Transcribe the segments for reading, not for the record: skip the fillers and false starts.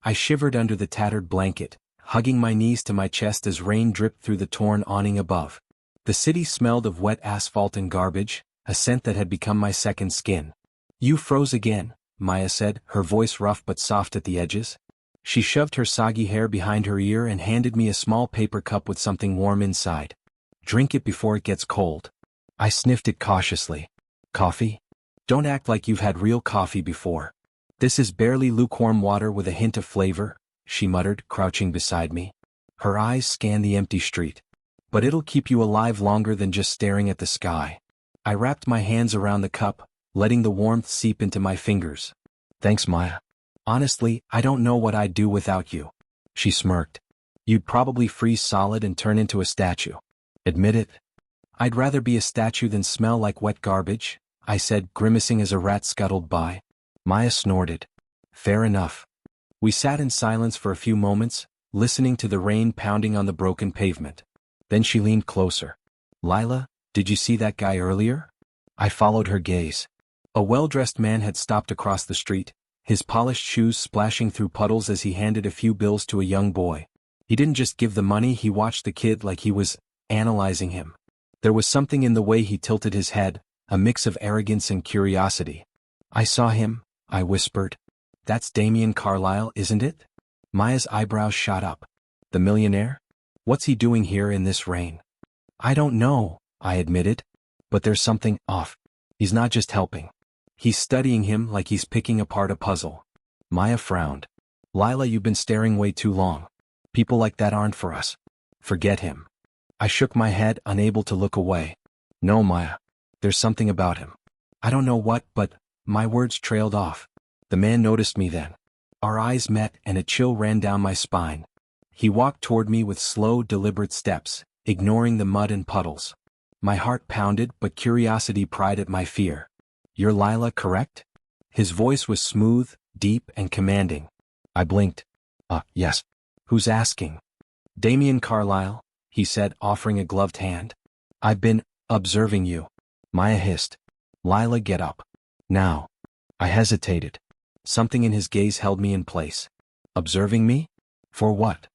I shivered under the tattered blanket, hugging my knees to my chest as rain dripped through the torn awning above. The city smelled of wet asphalt and garbage, a scent that had become my second skin. "You froze again," Maya said, her voice rough but soft at the edges. She shoved her soggy hair behind her ear and handed me a small paper cup with something warm inside. "Drink it before it gets cold." I sniffed it cautiously. "Coffee? Don't act like you've had real coffee before. This is barely lukewarm water with a hint of flavor," she muttered, crouching beside me. Her eyes scanned the empty street. "But it'll keep you alive longer than just staring at the sky." I wrapped my hands around the cup, letting the warmth seep into my fingers. "Thanks, Maya. Honestly, I don't know what I'd do without you." She smirked. "You'd probably freeze solid and turn into a statue. Admit it." "I'd rather be a statue than smell like wet garbage," I said, grimacing as a rat scuttled by. Maya snorted. "Fair enough." We sat in silence for a few moments, listening to the rain pounding on the broken pavement. Then she leaned closer. "Lila, did you see that guy earlier?" I followed her gaze. A well-dressed man had stopped across the street, his polished shoes splashing through puddles as he handed a few bills to a young boy. He didn't just give the money, he watched the kid like he was analyzing him. There was something in the way he tilted his head, a mix of arrogance and curiosity. "I saw him," I whispered. "That's Damien Carlyle, isn't it?" Maya's eyebrows shot up. "The millionaire? What's he doing here in this rain?" "I don't know," I admitted. "But there's something off. He's not just helping. He's studying him like he's picking apart a puzzle." Maya frowned. "Lila, you've been staring way too long. People like that aren't for us. Forget him." I shook my head, unable to look away. "No, Maya. There's something about him. I don't know what, but..." My words trailed off. The man noticed me then. Our eyes met and a chill ran down my spine. He walked toward me with slow, deliberate steps, ignoring the mud and puddles. My heart pounded, but curiosity pried at my fear. "You're Lila, correct?" His voice was smooth, deep, and commanding. I blinked. Yes. "Who's asking?" "Damien Carlyle," he said, offering a gloved hand. "I've been observing you." Maya hissed. "Lila, get up. Now." I hesitated. Something in his gaze held me in place. "Observing me? For what?"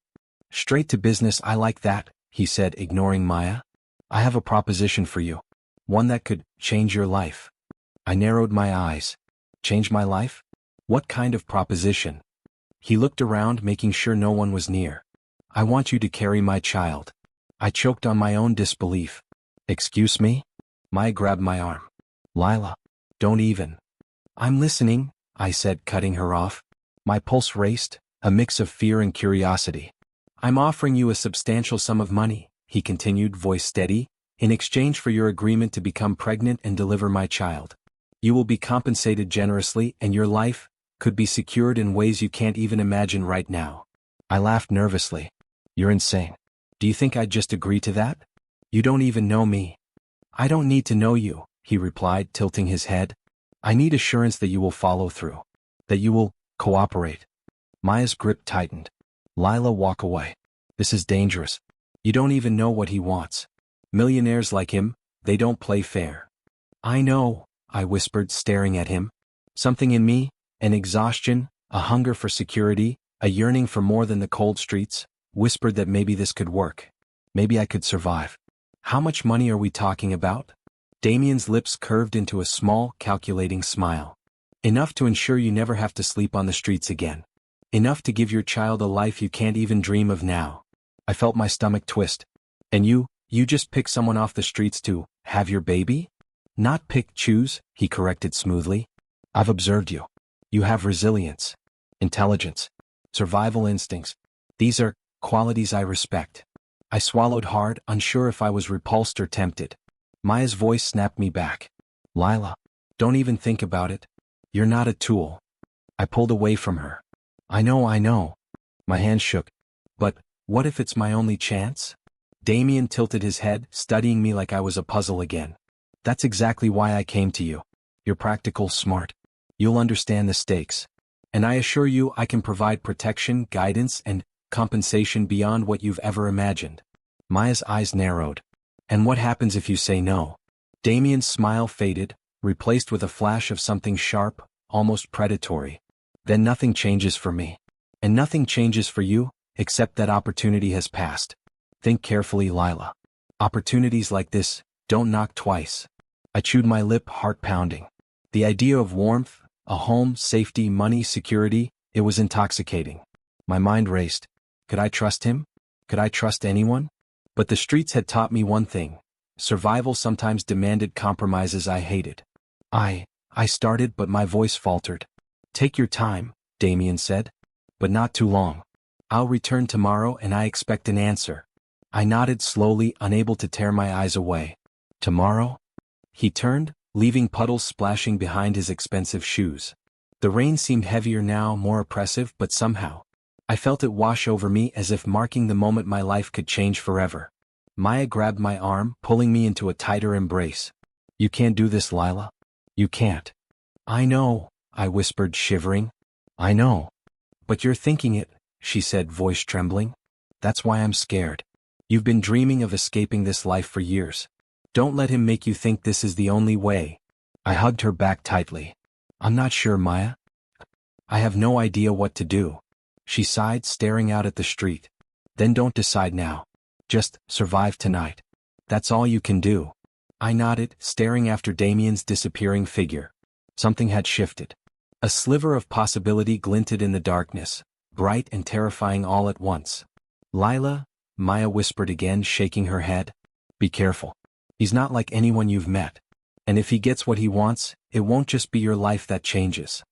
"Straight to business, I like that," he said, ignoring Maya. "I have a proposition for you. One that could change your life." I narrowed my eyes. "Change my life? What kind of proposition?" He looked around, making sure no one was near. "I want you to carry my child." I choked on my own disbelief. "Excuse me?" Maya grabbed my arm. "Lila, don't even." "I'm listening," I said, cutting her off. My pulse raced, a mix of fear and curiosity. "I'm offering you a substantial sum of money," he continued, voice steady, "in exchange for your agreement to become pregnant and deliver my child. You will be compensated generously and your life could be secured in ways you can't even imagine right now." I laughed nervously. "You're insane. Do you think I'd just agree to that? You don't even know me." "I don't need to know you," he replied, tilting his head. "I need assurance that you will follow through. That you will cooperate." Maya's grip tightened. "Lila, walk away. This is dangerous. You don't even know what he wants. Millionaires like him, they don't play fair." "I know," I whispered, staring at him. Something in me, an exhaustion, a hunger for security, a yearning for more than the cold streets, whispered that maybe this could work. Maybe I could survive. "How much money are we talking about?" Damien's lips curved into a small, calculating smile. "Enough to ensure you never have to sleep on the streets again. Enough to give your child a life you can't even dream of now." I felt my stomach twist. "And you just pick someone off the streets to have your baby?" "Not pick, choose," he corrected smoothly. "I've observed you. You have resilience, intelligence, survival instincts. These are qualities I respect." I swallowed hard, unsure if I was repulsed or tempted. Maya's voice snapped me back. "Lila, don't even think about it. You're not a tool." I pulled away from her. I know. My hand shook. "But what if it's my only chance?" Damien tilted his head, studying me like I was a puzzle again. "That's exactly why I came to you. You're practical, smart. You'll understand the stakes. And I assure you I can provide protection, guidance, and compensation beyond what you've ever imagined." Maya's eyes narrowed. "And what happens if you say no?" Damien's smile faded, replaced with a flash of something sharp, almost predatory. "Then nothing changes for me. And nothing changes for you, except that opportunity has passed. Think carefully, Lila. Opportunities like this don't knock twice. I chewed my lip, heart pounding. The idea of warmth, a home, safety, money, security, it was intoxicating. My mind raced. Could I trust him? Could I trust anyone? But the streets had taught me one thing. Survival sometimes demanded compromises I hated. I started, but my voice faltered. Take your time, Damien said. But not too long. I'll return tomorrow and I expect an answer. I nodded slowly, unable to tear my eyes away. Tomorrow? He turned, leaving puddles splashing behind his expensive shoes. The rain seemed heavier now, more oppressive, but somehow I felt it wash over me as if marking the moment my life could change forever. Maya grabbed my arm, pulling me into a tighter embrace. You can't do this, Lila. You can't. I know, I whispered, shivering. I know. But you're thinking it, she said, voice trembling. That's why I'm scared. You've been dreaming of escaping this life for years. Don't let him make you think this is the only way. I hugged her back tightly. I'm not sure, Maya. I have no idea what to do. She sighed, staring out at the street. Then don't decide now. Just survive tonight. That's all you can do. I nodded, staring after Damien's disappearing figure. Something had shifted. A sliver of possibility glinted in the darkness, bright and terrifying all at once. Lila, Maya whispered again, shaking her head. Be careful. He's not like anyone you've met. And if he gets what he wants, it won't just be your life that changes.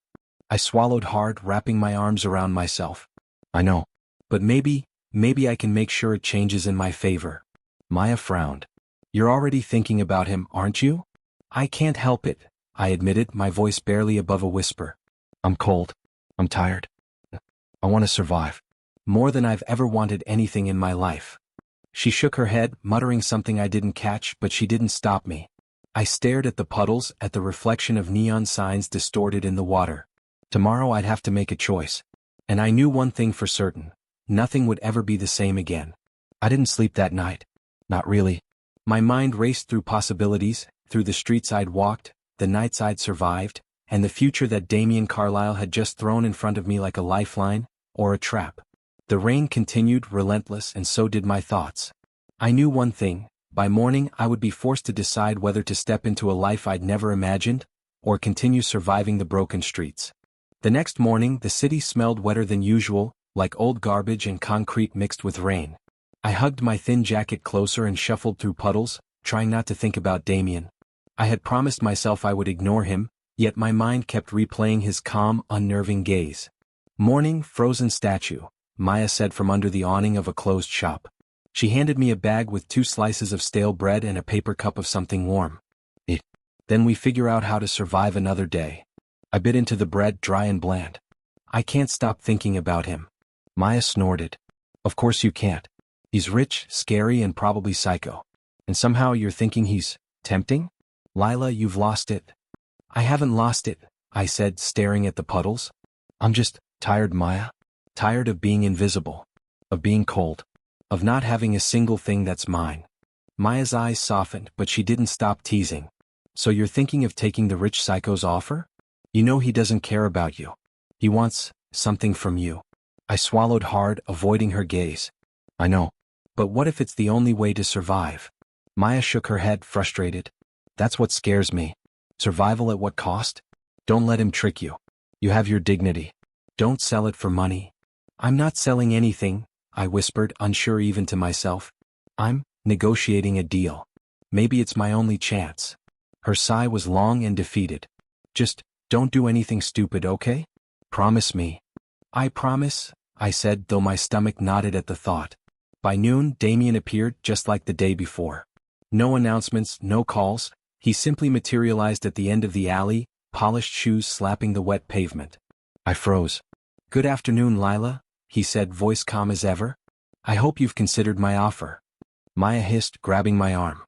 I swallowed hard, wrapping my arms around myself. I know. But maybe I can make sure it changes in my favor. Maya frowned. You're already thinking about him, aren't you? I can't help it, I admitted, my voice barely above a whisper. I'm cold. I'm tired. I want to survive. More than I've ever wanted anything in my life. She shook her head, muttering something I didn't catch, but she didn't stop me. I stared at the puddles, at the reflection of neon signs distorted in the water. Tomorrow I'd have to make a choice. And I knew one thing for certain. Nothing would ever be the same again. I didn't sleep that night. Not really. My mind raced through possibilities, through the streets I'd walked, the nights I'd survived, and the future that Damien Carlyle had just thrown in front of me like a lifeline, or a trap. The rain continued, relentless, and so did my thoughts. I knew one thing. By morning I would be forced to decide whether to step into a life I'd never imagined, or continue surviving the broken streets. The next morning the city smelled wetter than usual, like old garbage and concrete mixed with rain. I hugged my thin jacket closer and shuffled through puddles, trying not to think about Damien. I had promised myself I would ignore him, yet my mind kept replaying his calm, unnerving gaze. Morning, frozen statue, Maya said from under the awning of a closed shop. She handed me a bag with 2 slices of stale bread and a paper cup of something warm. Then we figure out how to survive another day. I bit into the bread, dry and bland. I can't stop thinking about him. Maya snorted. Of course you can't. He's rich, scary, and probably psycho. And somehow you're thinking he's tempting? Lila, you've lost it. I haven't lost it, I said, staring at the puddles. I'm just tired, Maya. Tired of being invisible. Of being cold. Of not having a single thing that's mine. Maya's eyes softened, but she didn't stop teasing. So you're thinking of taking the rich psycho's offer? You know he doesn't care about you. He wants something from you. I swallowed hard, avoiding her gaze. I know. But what if it's the only way to survive? Maya shook her head, frustrated. That's what scares me. Survival at what cost? Don't let him trick you. You have your dignity. Don't sell it for money. I'm not selling anything, I whispered, unsure even to myself. I'm negotiating a deal. Maybe it's my only chance. Her sigh was long and defeated. Just don't do anything stupid, okay? Promise me. I promise, I said, though my stomach knotted at the thought. By noon, Damien appeared just like the day before. No announcements, no calls. He simply materialized at the end of the alley, polished shoes slapping the wet pavement. I froze. Good afternoon, Lila, he said, voice calm as ever. I hope you've considered my offer. Maya hissed, grabbing my arm.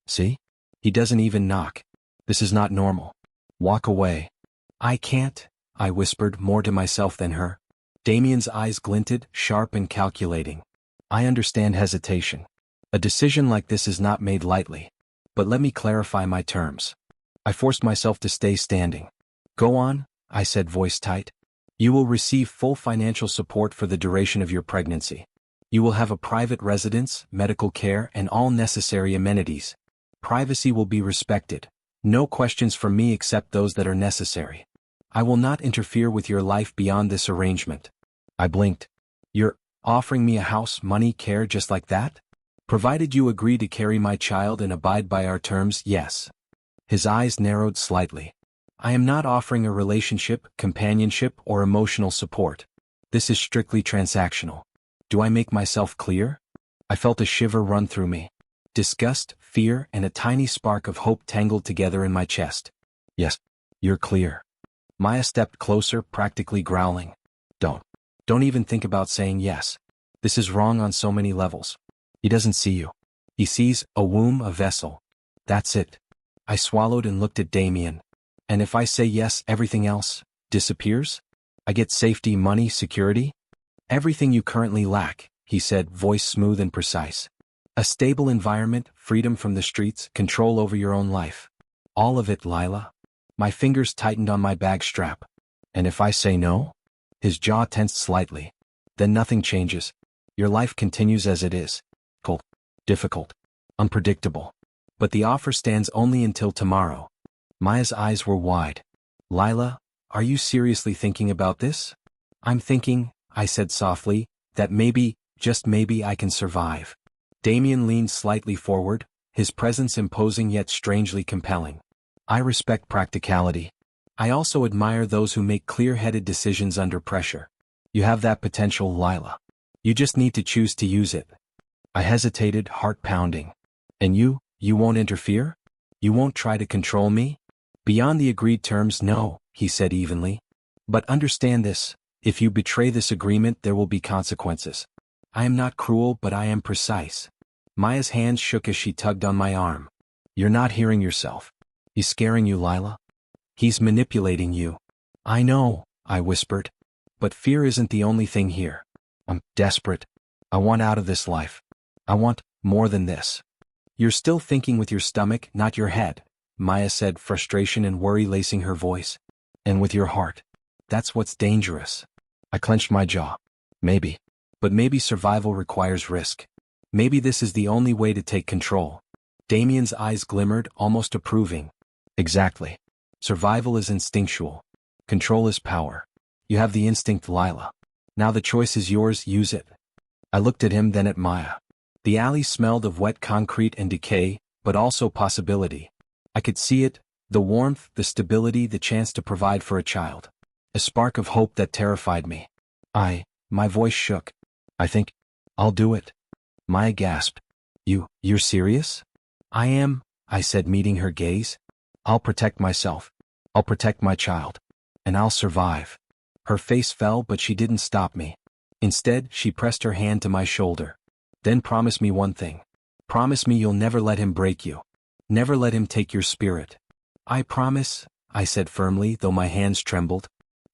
See? He doesn't even knock. This is not normal. Walk away. I can't, I whispered, more to myself than her. Damien's eyes glinted, sharp and calculating. I understand hesitation. A decision like this is not made lightly. But let me clarify my terms. I forced myself to stay standing. Go on, I said, voice tight. You will receive full financial support for the duration of your pregnancy. You will have a private residence, medical care, and all necessary amenities. Privacy will be respected. No questions from me except those that are necessary. I will not interfere with your life beyond this arrangement. I blinked. You're offering me a house, money, care just like that? Provided you agree to carry my child and abide by our terms, yes. His eyes narrowed slightly. I am not offering a relationship, companionship, or emotional support. This is strictly transactional. Do I make myself clear? I felt a shiver run through me. Disgust, fear, and a tiny spark of hope tangled together in my chest. Yes, you're clear. Maya stepped closer, practically growling. Don't even think about saying yes. This is wrong on so many levels. He doesn't see you. He sees a womb, a vessel. That's it. I swallowed and looked at Damien. And if I say yes, everything else disappears? I get safety, money, security? Everything you currently lack, he said, voice smooth and precise. A stable environment, freedom from the streets, control over your own life. All of it, Lila. My fingers tightened on my bag strap. And if I say no? His jaw tensed slightly. Then nothing changes. Your life continues as it is. Cold, difficult, unpredictable. But the offer stands only until tomorrow. Maya's eyes were wide. Lila, are you seriously thinking about this? I'm thinking, I said softly, that maybe, just maybe I can survive. Damien leaned slightly forward, his presence imposing yet strangely compelling. I respect practicality. I also admire those who make clear-headed decisions under pressure. You have that potential, Lila. You just need to choose to use it. I hesitated, heart pounding. And you won't interfere? You won't try to control me? Beyond the agreed terms, no, he said evenly. But understand this, if you betray this agreement there will be consequences. I am not cruel, but I am precise. Maya's hands shook as she tugged on my arm. You're not hearing yourself. He's scaring you, Lila. He's manipulating you. I know, I whispered. But fear isn't the only thing here. I'm desperate. I want out of this life. I want more than this. You're still thinking with your stomach, not your head, Maya said, frustration and worry lacing her voice. And with your heart. That's what's dangerous. I clenched my jaw. Maybe. But maybe survival requires risk. Maybe this is the only way to take control. Damien's eyes glimmered, almost approving. Exactly. Survival is instinctual. Control is power. You have the instinct, Lila. Now the choice is yours, use it. I looked at him, then at Maya. The alley smelled of wet concrete and decay, but also possibility. I could see it, the warmth, the stability, the chance to provide for a child. A spark of hope that terrified me. My voice shook. I think, I'll do it. Maya gasped. You're serious? I am, I said, meeting her gaze. I'll protect myself. I'll protect my child. And I'll survive. Her face fell, but she didn't stop me. Instead, she pressed her hand to my shoulder. Then promise me one thing. Promise me you'll never let him break you. Never let him take your spirit. I promise, I said firmly, though my hands trembled.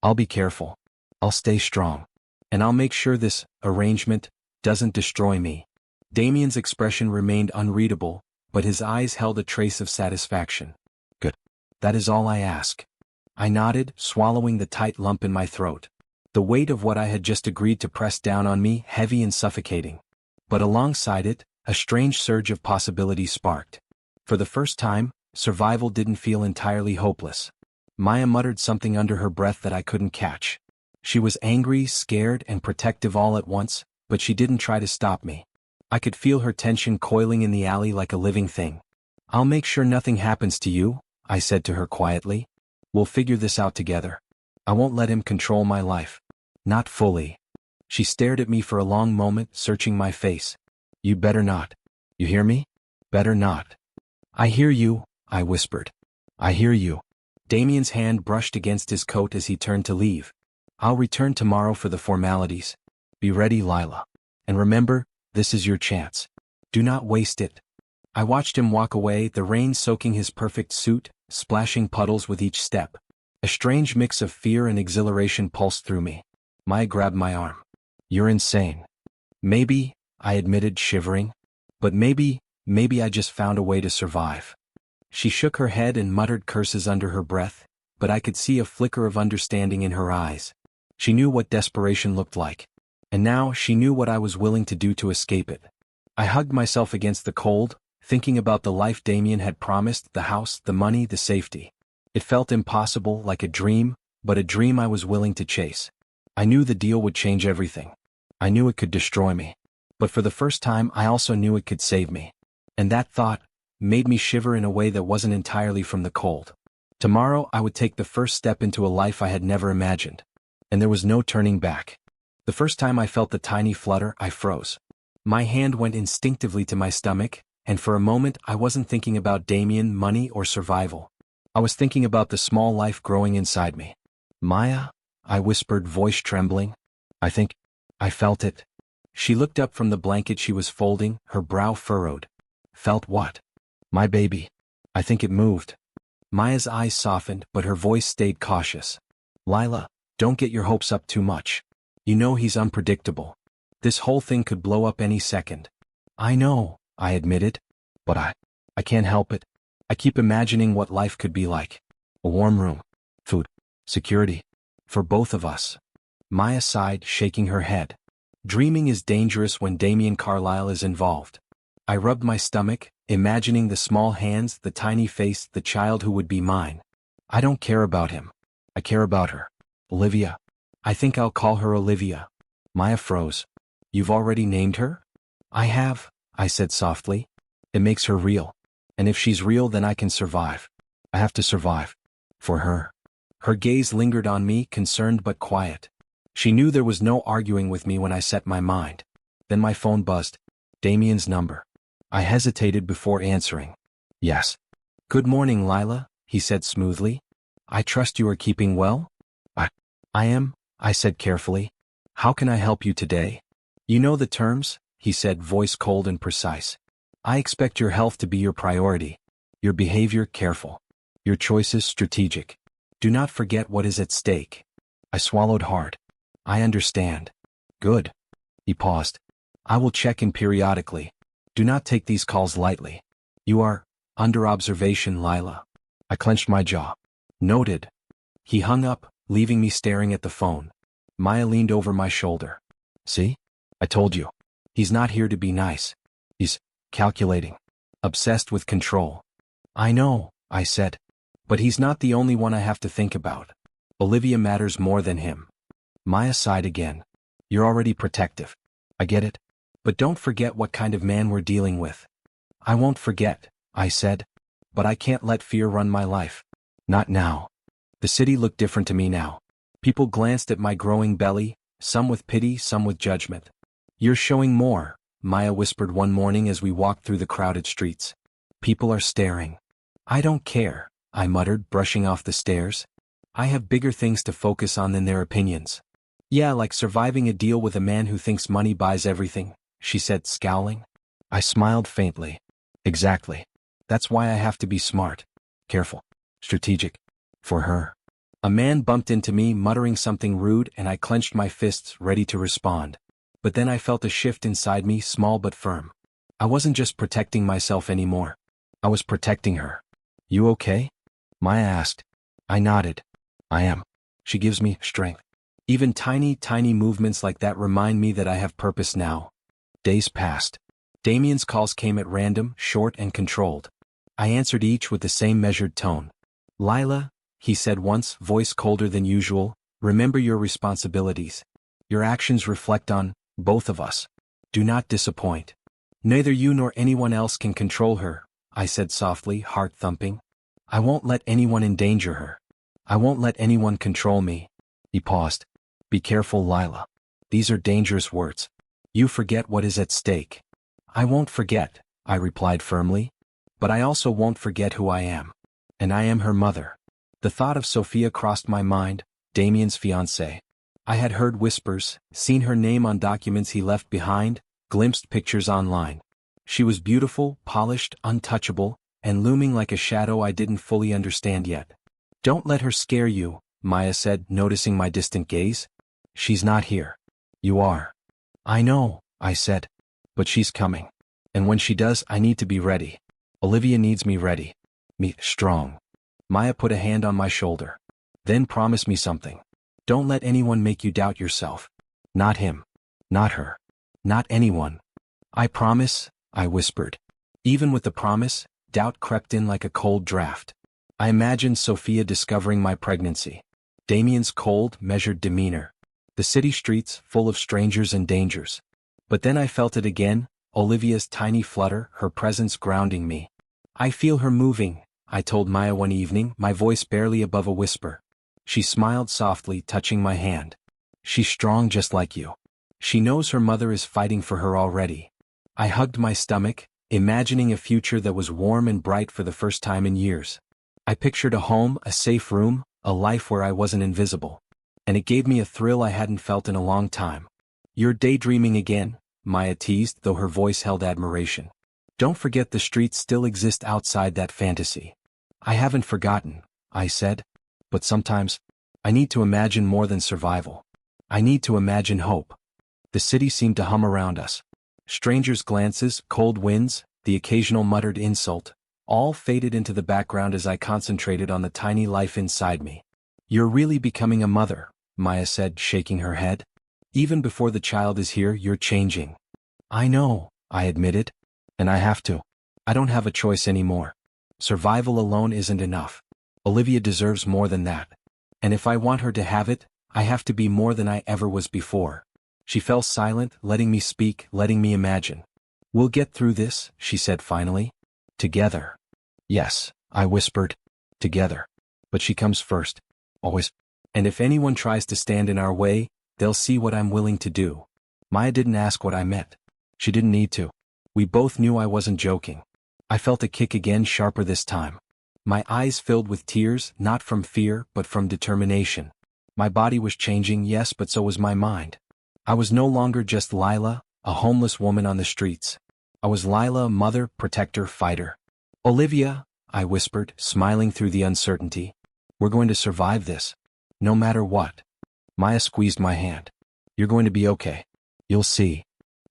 I'll be careful. I'll stay strong. And I'll make sure this arrangement doesn't destroy me. Damien's expression remained unreadable, but his eyes held a trace of satisfaction. Good. That is all I ask. I nodded, swallowing the tight lump in my throat. The weight of what I had just agreed to pressed down on me, heavy and suffocating. But alongside it, a strange surge of possibility sparked. For the first time, survival didn't feel entirely hopeless. Maya muttered something under her breath that I couldn't catch. She was angry, scared, and protective all at once, but she didn't try to stop me. I could feel her tension coiling in the alley like a living thing. I'll make sure nothing happens to you, I said to her quietly. We'll figure this out together. I won't let him control my life. Not fully. She stared at me for a long moment, searching my face. You better not. You hear me? Better not. I hear you, I whispered. I hear you. Damien's hand brushed against his coat as he turned to leave. I'll return tomorrow for the formalities. Be ready, Lila. And remember, this is your chance. Do not waste it. I watched him walk away, the rain soaking his perfect suit, splashing puddles with each step. A strange mix of fear and exhilaration pulsed through me. Maya grabbed my arm. You're insane. Maybe, I admitted, shivering. But maybe I just found a way to survive. She shook her head and muttered curses under her breath, but I could see a flicker of understanding in her eyes. She knew what desperation looked like. And now she knew what I was willing to do to escape it. I hugged myself against the cold, thinking about the life Damien had promised, the house, the money, the safety. It felt impossible, like a dream, but a dream I was willing to chase. I knew the deal would change everything. I knew it could destroy me. But for the first time I also knew it could save me. And that thought made me shiver in a way that wasn't entirely from the cold. Tomorrow I would take the first step into a life I had never imagined. And there was no turning back. The first time I felt the tiny flutter, I froze. My hand went instinctively to my stomach, and for a moment I wasn't thinking about Damien, money, or survival. I was thinking about the small life growing inside me. Maya, I whispered, voice trembling. I think I felt it. She looked up from the blanket she was folding, her brow furrowed. Felt what? My baby. I think it moved. Maya's eyes softened, but her voice stayed cautious. Lila, don't get your hopes up too much. You know he's unpredictable. This whole thing could blow up any second. I know, I admitted. But I can't help it. I keep imagining what life could be like. A warm room. Food. Security. For both of us. Maya sighed, shaking her head. Dreaming is dangerous when Damien Carlyle is involved. I rubbed my stomach, imagining the small hands, the tiny face, the child who would be mine. I don't care about him. I care about her. Olivia. I think I'll call her Olivia. Maya froze. You've already named her? I have, I said softly. It makes her real. And if she's real, then I can survive. I have to survive. For her. Her gaze lingered on me, concerned but quiet. She knew there was no arguing with me when I set my mind. Then my phone buzzed. Damien's number. I hesitated before answering. Yes. Good morning, Lila, he said smoothly. I trust you are keeping well? I am, I said carefully. How can I help you today? You know the terms, he said, voice cold and precise. I expect your health to be your priority. Your behavior careful. Your choices strategic. Do not forget what is at stake. I swallowed hard. I understand. Good. He paused. I will check in periodically. Do not take these calls lightly. You are under observation, Lila. I clenched my jaw. Noted. He hung up, leaving me staring at the phone. Maya leaned over my shoulder. See? I told you. He's not here to be nice. He's calculating. Obsessed with control. I know, I said. But he's not the only one I have to think about. Olivia matters more than him. Maya sighed again. You're already protective. I get it. But don't forget what kind of man we're dealing with. I won't forget, I said. But I can't let fear run my life. Not now. The city looked different to me now. People glanced at my growing belly, some with pity, some with judgment. You're showing more, Maya whispered one morning as we walked through the crowded streets. People are staring. I don't care, I muttered, brushing off the stares. I have bigger things to focus on than their opinions. Yeah, like surviving a deal with a man who thinks money buys everything, she said, scowling. I smiled faintly. Exactly. That's why I have to be smart. Careful. Strategic. For her. A man bumped into me, muttering something rude, and I clenched my fists, ready to respond. But then I felt a shift inside me, small but firm. I wasn't just protecting myself anymore. I was protecting her. You okay? Maya asked. I nodded. I am. She gives me strength. Even tiny movements like that remind me that I have purpose now. Days passed. Damien's calls came at random, short and controlled. I answered each with the same measured tone. Lila, he said once, voice colder than usual, remember your responsibilities. Your actions reflect on both of us. Do not disappoint. Neither you nor anyone else can control her, I said softly, heart thumping. I won't let anyone endanger her. I won't let anyone control me. He paused. Be careful, Lila. These are dangerous words. You forget what is at stake. I won't forget, I replied firmly. But I also won't forget who I am. And I am her mother. The thought of Sophia crossed my mind, Damien's fiancée. I had heard whispers, seen her name on documents he left behind, glimpsed pictures online. She was beautiful, polished, untouchable, and looming like a shadow I didn't fully understand yet. Don't let her scare you, Maya said, noticing my distant gaze. She's not here. You are. I know, I said. But she's coming. And when she does, I need to be ready. Olivia needs me ready. Me strong. Maya put a hand on my shoulder. Then promise me something. Don't let anyone make you doubt yourself. Not him. Not her. Not anyone. I promise, I whispered. Even with the promise, doubt crept in like a cold draft. I imagined Sophia discovering my pregnancy. Damien's cold, measured demeanor. The city streets full of strangers and dangers. But then I felt it again, Olivia's tiny flutter, her presence grounding me. I feel her moving, I told Maya one evening, my voice barely above a whisper. She smiled softly, touching my hand. She's strong just like you. She knows her mother is fighting for her already. I hugged my stomach, imagining a future that was warm and bright for the first time in years. I pictured a home, a safe room, a life where I wasn't invisible. And it gave me a thrill I hadn't felt in a long time. You're daydreaming again, Maya teased, though her voice held admiration. Don't forget the streets still exist outside that fantasy. I haven't forgotten, I said. But sometimes, I need to imagine more than survival. I need to imagine hope. The city seemed to hum around us. Strangers' glances, cold winds, the occasional muttered insult, all faded into the background as I concentrated on the tiny life inside me. You're really becoming a mother, Maya said, shaking her head. Even before the child is here, you're changing. I know, I admitted. And I have to. I don't have a choice anymore. Survival alone isn't enough. Olivia deserves more than that. And if I want her to have it, I have to be more than I ever was before. She fell silent, letting me speak, letting me imagine. We'll get through this, she said finally. Together. Yes, I whispered. Together. But she comes first. Always. And if anyone tries to stand in our way, they'll see what I'm willing to do. Maya didn't ask what I meant. She didn't need to. We both knew I wasn't joking. I felt a kick again, sharper this time. My eyes filled with tears, not from fear, but from determination. My body was changing, yes, but so was my mind. I was no longer just Lila, a homeless woman on the streets. I was Lila, a mother, protector, fighter. Olivia, I whispered, smiling through the uncertainty. We're going to survive this. No matter what. Maya squeezed my hand. You're going to be okay. You'll see.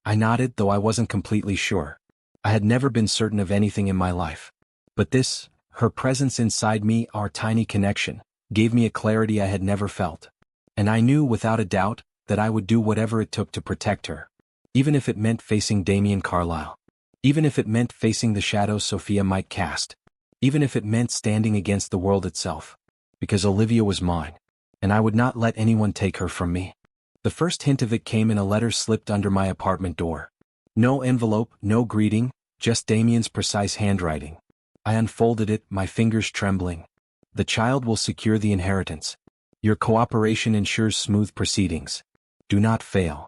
I nodded, though I wasn't completely sure. I had never been certain of anything in my life. But this, her presence inside me, our tiny connection, gave me a clarity I had never felt. And I knew without a doubt that I would do whatever it took to protect her. Even if it meant facing Damien Carlyle. Even if it meant facing the shadows Sophia might cast. Even if it meant standing against the world itself. Because Olivia was mine. And I would not let anyone take her from me. The first hint of it came in a letter slipped under my apartment door. No envelope, no greeting, just Damien's precise handwriting. I unfolded it, my fingers trembling. The child will secure the inheritance. Your cooperation ensures smooth proceedings. Do not fail.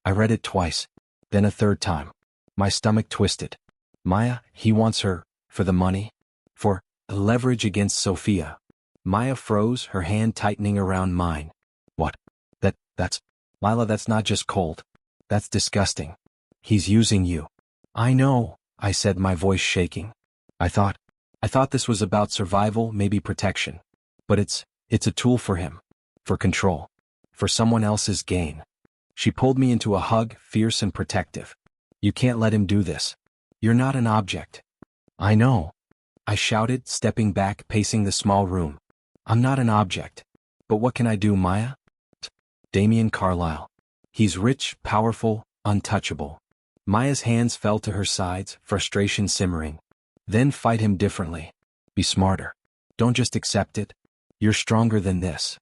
I read it twice, then a third time. My stomach twisted. Maya, he wants her, for the money? For leverage against Sophia. Maya froze, her hand tightening around mine. What? That's... Lila, that's not just cold. That's disgusting. He's using you. I know, I said, my voice shaking. I thought this was about survival, maybe protection. But it's a tool for him. For control. For someone else's gain. She pulled me into a hug, fierce and protective. You can't let him do this. You're not an object. I know. I shouted, stepping back, pacing the small room. I'm not an object. But what can I do, Maya? Damien Carlyle. He's rich, powerful, untouchable. Maya's hands fell to her sides, frustration simmering. Then fight him differently. Be smarter. Don't just accept it. You're stronger than this.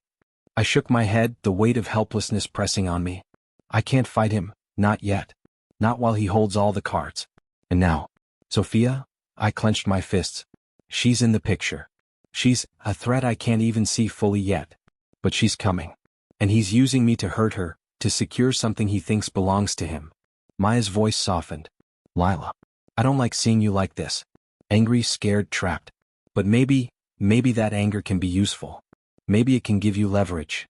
I shook my head, the weight of helplessness pressing on me. I can't fight him, not yet. Not while he holds all the cards. And now, Sophia? I clenched my fists. She's in the picture. She's a threat I can't even see fully yet. But she's coming. And he's using me to hurt her, to secure something he thinks belongs to him. Maya's voice softened. Lila, I don't like seeing you like this. Angry, scared, trapped. But maybe that anger can be useful. Maybe it can give you leverage.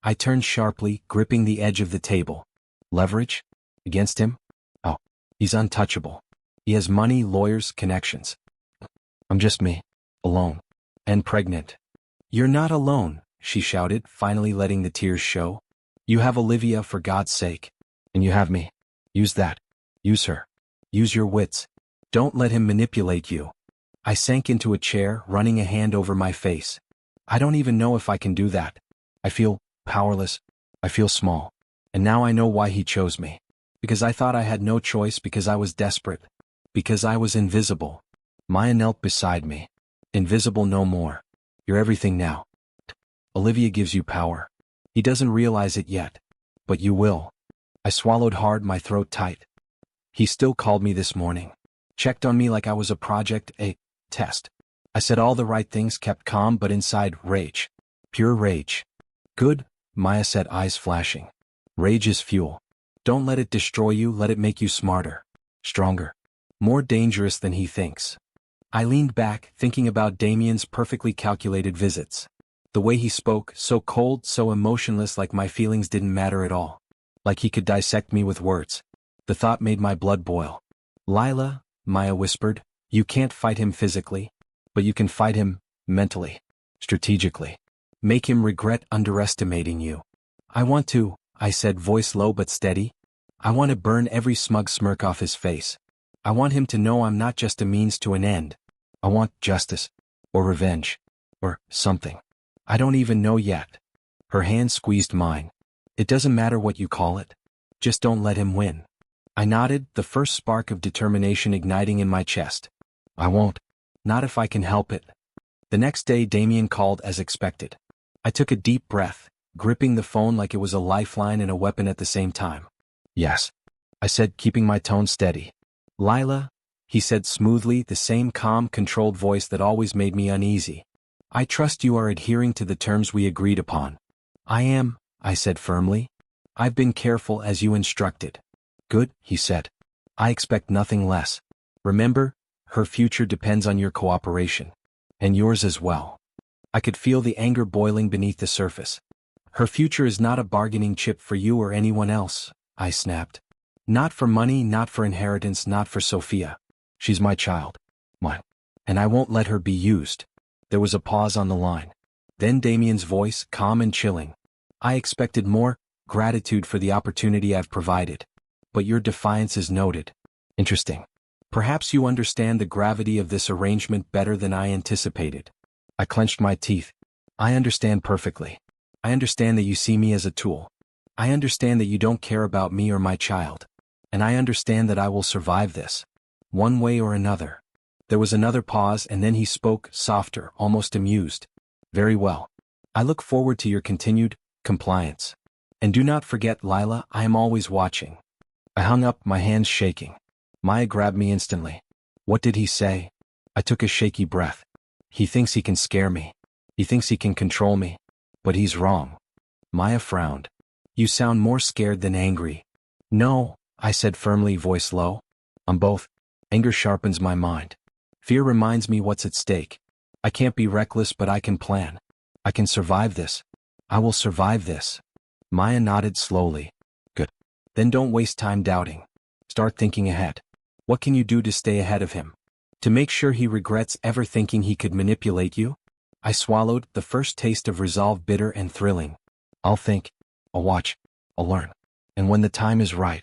I turned sharply, gripping the edge of the table. Leverage? Against him? Oh, he's untouchable. He has money, lawyers, connections. I'm just me. Alone. And pregnant. You're not alone, she shouted, finally letting the tears show. You have Olivia, for God's sake. And you have me. Use that. Use her. Use your wits. Don't let him manipulate you. I sank into a chair, running a hand over my face. I don't even know if I can do that. I feel Powerless. I feel small. And now I know why he chose me. Because I thought I had no choice, because I was desperate. Because I was invisible. Maya knelt beside me. Invisible no more. You're everything now. Olivia gives you power. He doesn't realize it yet. But you will. I swallowed hard, my throat tight. He still called me this morning. Checked on me like I was a project, a test. I said all the right things, kept calm, but inside, rage. Pure rage. Good, Maya said, eyes flashing. Rage is fuel. Don't let it destroy you, let it make you smarter. Stronger. More dangerous than he thinks. I leaned back, thinking about Damien's perfectly calculated visits. The way he spoke, so cold, so emotionless, like my feelings didn't matter at all. Like he could dissect me with words. The thought made my blood boil. Lila, Maya whispered, you can't fight him physically. But you can fight him, mentally. Strategically. Make him regret underestimating you. I want to, I said, voice low but steady. I want to burn every smug smirk off his face. I want him to know I'm not just a means to an end. I want justice. Or revenge. Or something. I don't even know yet. Her hand squeezed mine. It doesn't matter what you call it. Just don't let him win. I nodded, the first spark of determination igniting in my chest. I won't. Not if I can help it. The next day Damien called as expected. I took a deep breath, gripping the phone like it was a lifeline and a weapon at the same time. Yes. I said, keeping my tone steady. Lila, he said smoothly, the same calm, controlled voice that always made me uneasy. I trust you are adhering to the terms we agreed upon. I am, I said firmly. I've been careful as you instructed. Good, he said. I expect nothing less. Remember, her future depends on your cooperation. And yours as well. I could feel the anger boiling beneath the surface. Her future is not a bargaining chip for you or anyone else, I snapped. Not for money, not for inheritance, not for Sophia. She's my child. Mine. And I won't let her be used. There was a pause on the line. Then Damien's voice, calm and chilling. I expected more, gratitude for the opportunity I've provided. But your defiance is noted. Interesting. Perhaps you understand the gravity of this arrangement better than I anticipated. I clenched my teeth. I understand perfectly. I understand that you see me as a tool. I understand that you don't care about me or my child. And I understand that I will survive this. One way or another. There was another pause, and then he spoke, softer, almost amused. Very well. I look forward to your continued compliance. And do not forget, Lila, I am always watching. I hung up, my hands shaking. Maya grabbed me instantly. What did he say? I took a shaky breath. He thinks he can scare me. He thinks he can control me. But he's wrong. Maya frowned. You sound more scared than angry. No, I said firmly, voice low. I'm both. Anger sharpens my mind. Fear reminds me what's at stake. I can't be reckless, but I can plan. I can survive this. I will survive this. Maya nodded slowly. Good. Then don't waste time doubting. Start thinking ahead. What can you do to stay ahead of him? To make sure he regrets ever thinking he could manipulate you? I swallowed, the first taste of resolve bitter and thrilling. I'll think. I'll watch. I'll learn. And when the time is right,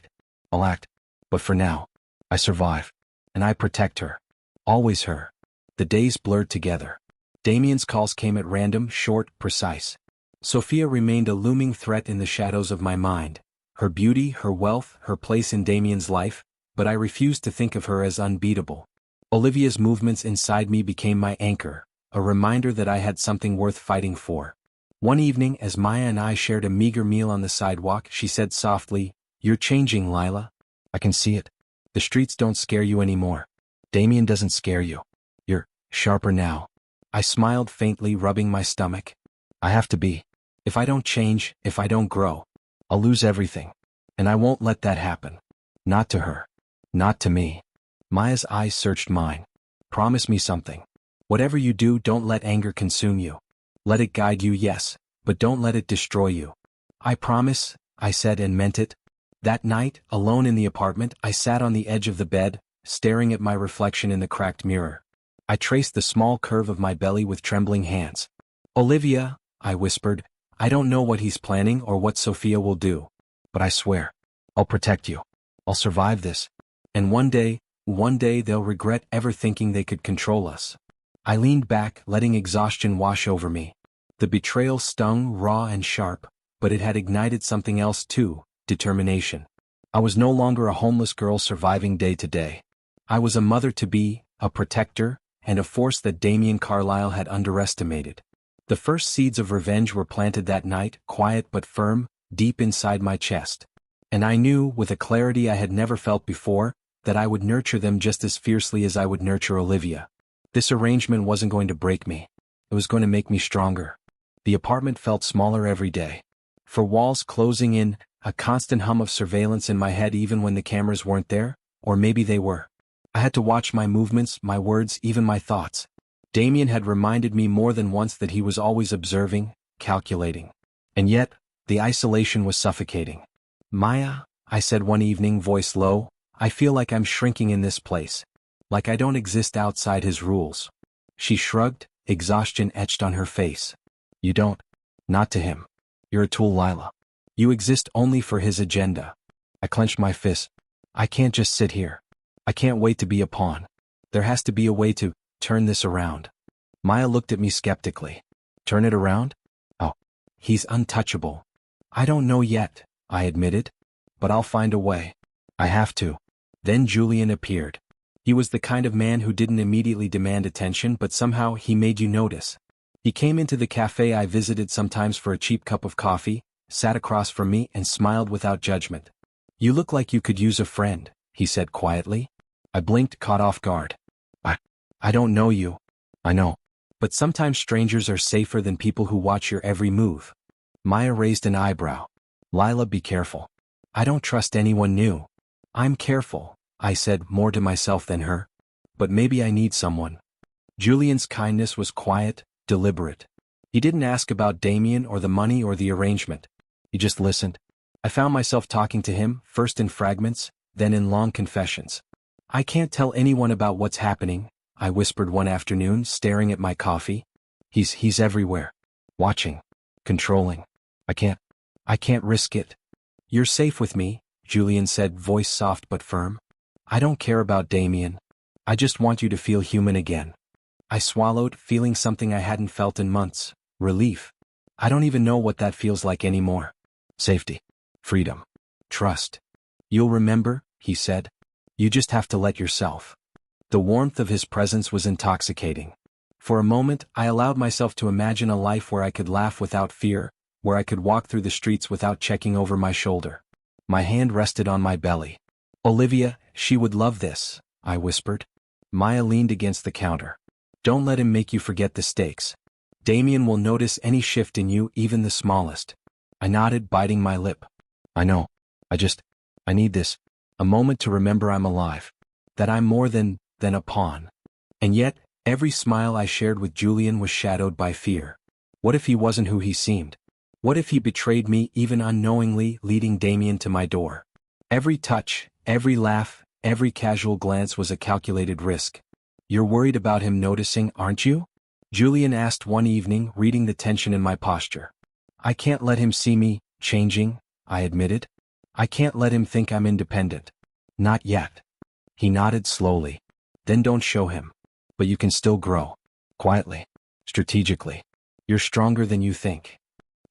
I'll act. But for now, I survive. And I protect her. Always her. The days blurred together. Damien's calls came at random, short, precise. Sophia remained a looming threat in the shadows of my mind. Her beauty, her wealth, her place in Damien's life, but I refused to think of her as unbeatable. Olivia's movements inside me became my anchor, a reminder that I had something worth fighting for. One evening, as Maya and I shared a meager meal on the sidewalk, she said softly, "You're changing, Lila. I can see it. The streets don't scare you anymore. Damien doesn't scare you. You're sharper now." I smiled faintly, rubbing my stomach. I have to be. If I don't change, if I don't grow, I'll lose everything. And I won't let that happen. Not to her. Not to me. Maya's eyes searched mine. Promise me something. Whatever you do, don't let anger consume you. Let it guide you, yes, but don't let it destroy you. I promise, I said and meant it. That night, alone in the apartment, I sat on the edge of the bed, staring at my reflection in the cracked mirror. I traced the small curve of my belly with trembling hands. Olivia, I whispered, I don't know what he's planning or what Sophia will do. But I swear, I'll protect you. I'll survive this. And one day they'll regret ever thinking they could control us. I leaned back, letting exhaustion wash over me. The betrayal stung, raw and sharp, but it had ignited something else too: determination. I was no longer a homeless girl surviving day to day. I was a mother-to-be, a protector, and a force that Damien Carlyle had underestimated. The first seeds of revenge were planted that night, quiet but firm, deep inside my chest. And I knew, with a clarity I had never felt before, that I would nurture them just as fiercely as I would nurture Olivia. This arrangement wasn't going to break me. It was going to make me stronger. The apartment felt smaller every day. For walls closing in, a constant hum of surveillance in my head even when the cameras weren't there, or maybe they were. I had to watch my movements, my words, even my thoughts. Damien had reminded me more than once that he was always observing, calculating. And yet, the isolation was suffocating. "Maya," I said one evening, voice low, "I feel like I'm shrinking in this place. Like I don't exist outside his rules." She shrugged, exhaustion etched on her face. "You don't. Not to him. You're a tool, Lila. You exist only for his agenda." I clenched my fist. "I can't just sit here. I can't wait to be a pawn. There has to be a way to turn this around." Maya looked at me skeptically. "Turn it around? Oh, he's untouchable." "I don't know yet," I admitted. "But I'll find a way. I have to." Then Julian appeared. He was the kind of man who didn't immediately demand attention, but somehow he made you notice. He came into the cafe I visited sometimes for a cheap cup of coffee, sat across from me and smiled without judgment. "You look like you could use a friend," he said quietly. I blinked, caught off guard. I don't know you." "I know. But sometimes strangers are safer than people who watch your every move." Maya raised an eyebrow. "Lila, be careful. I don't trust anyone new." "I'm careful," I said, more to myself than her. "But maybe I need someone." Julian's kindness was quiet, deliberate. He didn't ask about Damien or the money or the arrangement. He just listened. I found myself talking to him, first in fragments, then in long confessions. "I can't tell anyone about what's happening," I whispered one afternoon, staring at my coffee. He's everywhere. Watching. Controlling. I can't risk it." "You're safe with me," Julian said, voice soft but firm. "I don't care about Damien. I just want you to feel human again." I swallowed, feeling something I hadn't felt in months: relief. I don't even know what that feels like anymore. Safety. Freedom. Trust. "You'll remember," he said. "You just have to let yourself." The warmth of his presence was intoxicating. For a moment, I allowed myself to imagine a life where I could laugh without fear, where I could walk through the streets without checking over my shoulder. My hand rested on my belly. "Olivia, she would love this," I whispered. Maya leaned against the counter. "Don't let him make you forget the stakes. Damien will notice any shift in you, even the smallest." I nodded, biting my lip. "I know. I need this. A moment to remember I'm alive. That I'm more than a pawn." And yet, every smile I shared with Julian was shadowed by fear. What if he wasn't who he seemed? What if he betrayed me, even unknowingly, leading Damien to my door? Every touch, every laugh, every casual glance was a calculated risk. "You're worried about him noticing, aren't you?" Julian asked one evening, reading the tension in my posture. "I can't let him see me changing," I admitted. "I can't let him think I'm independent. Not yet." He nodded slowly. "Then don't show him. But you can still grow. Quietly. Strategically. You're stronger than you think."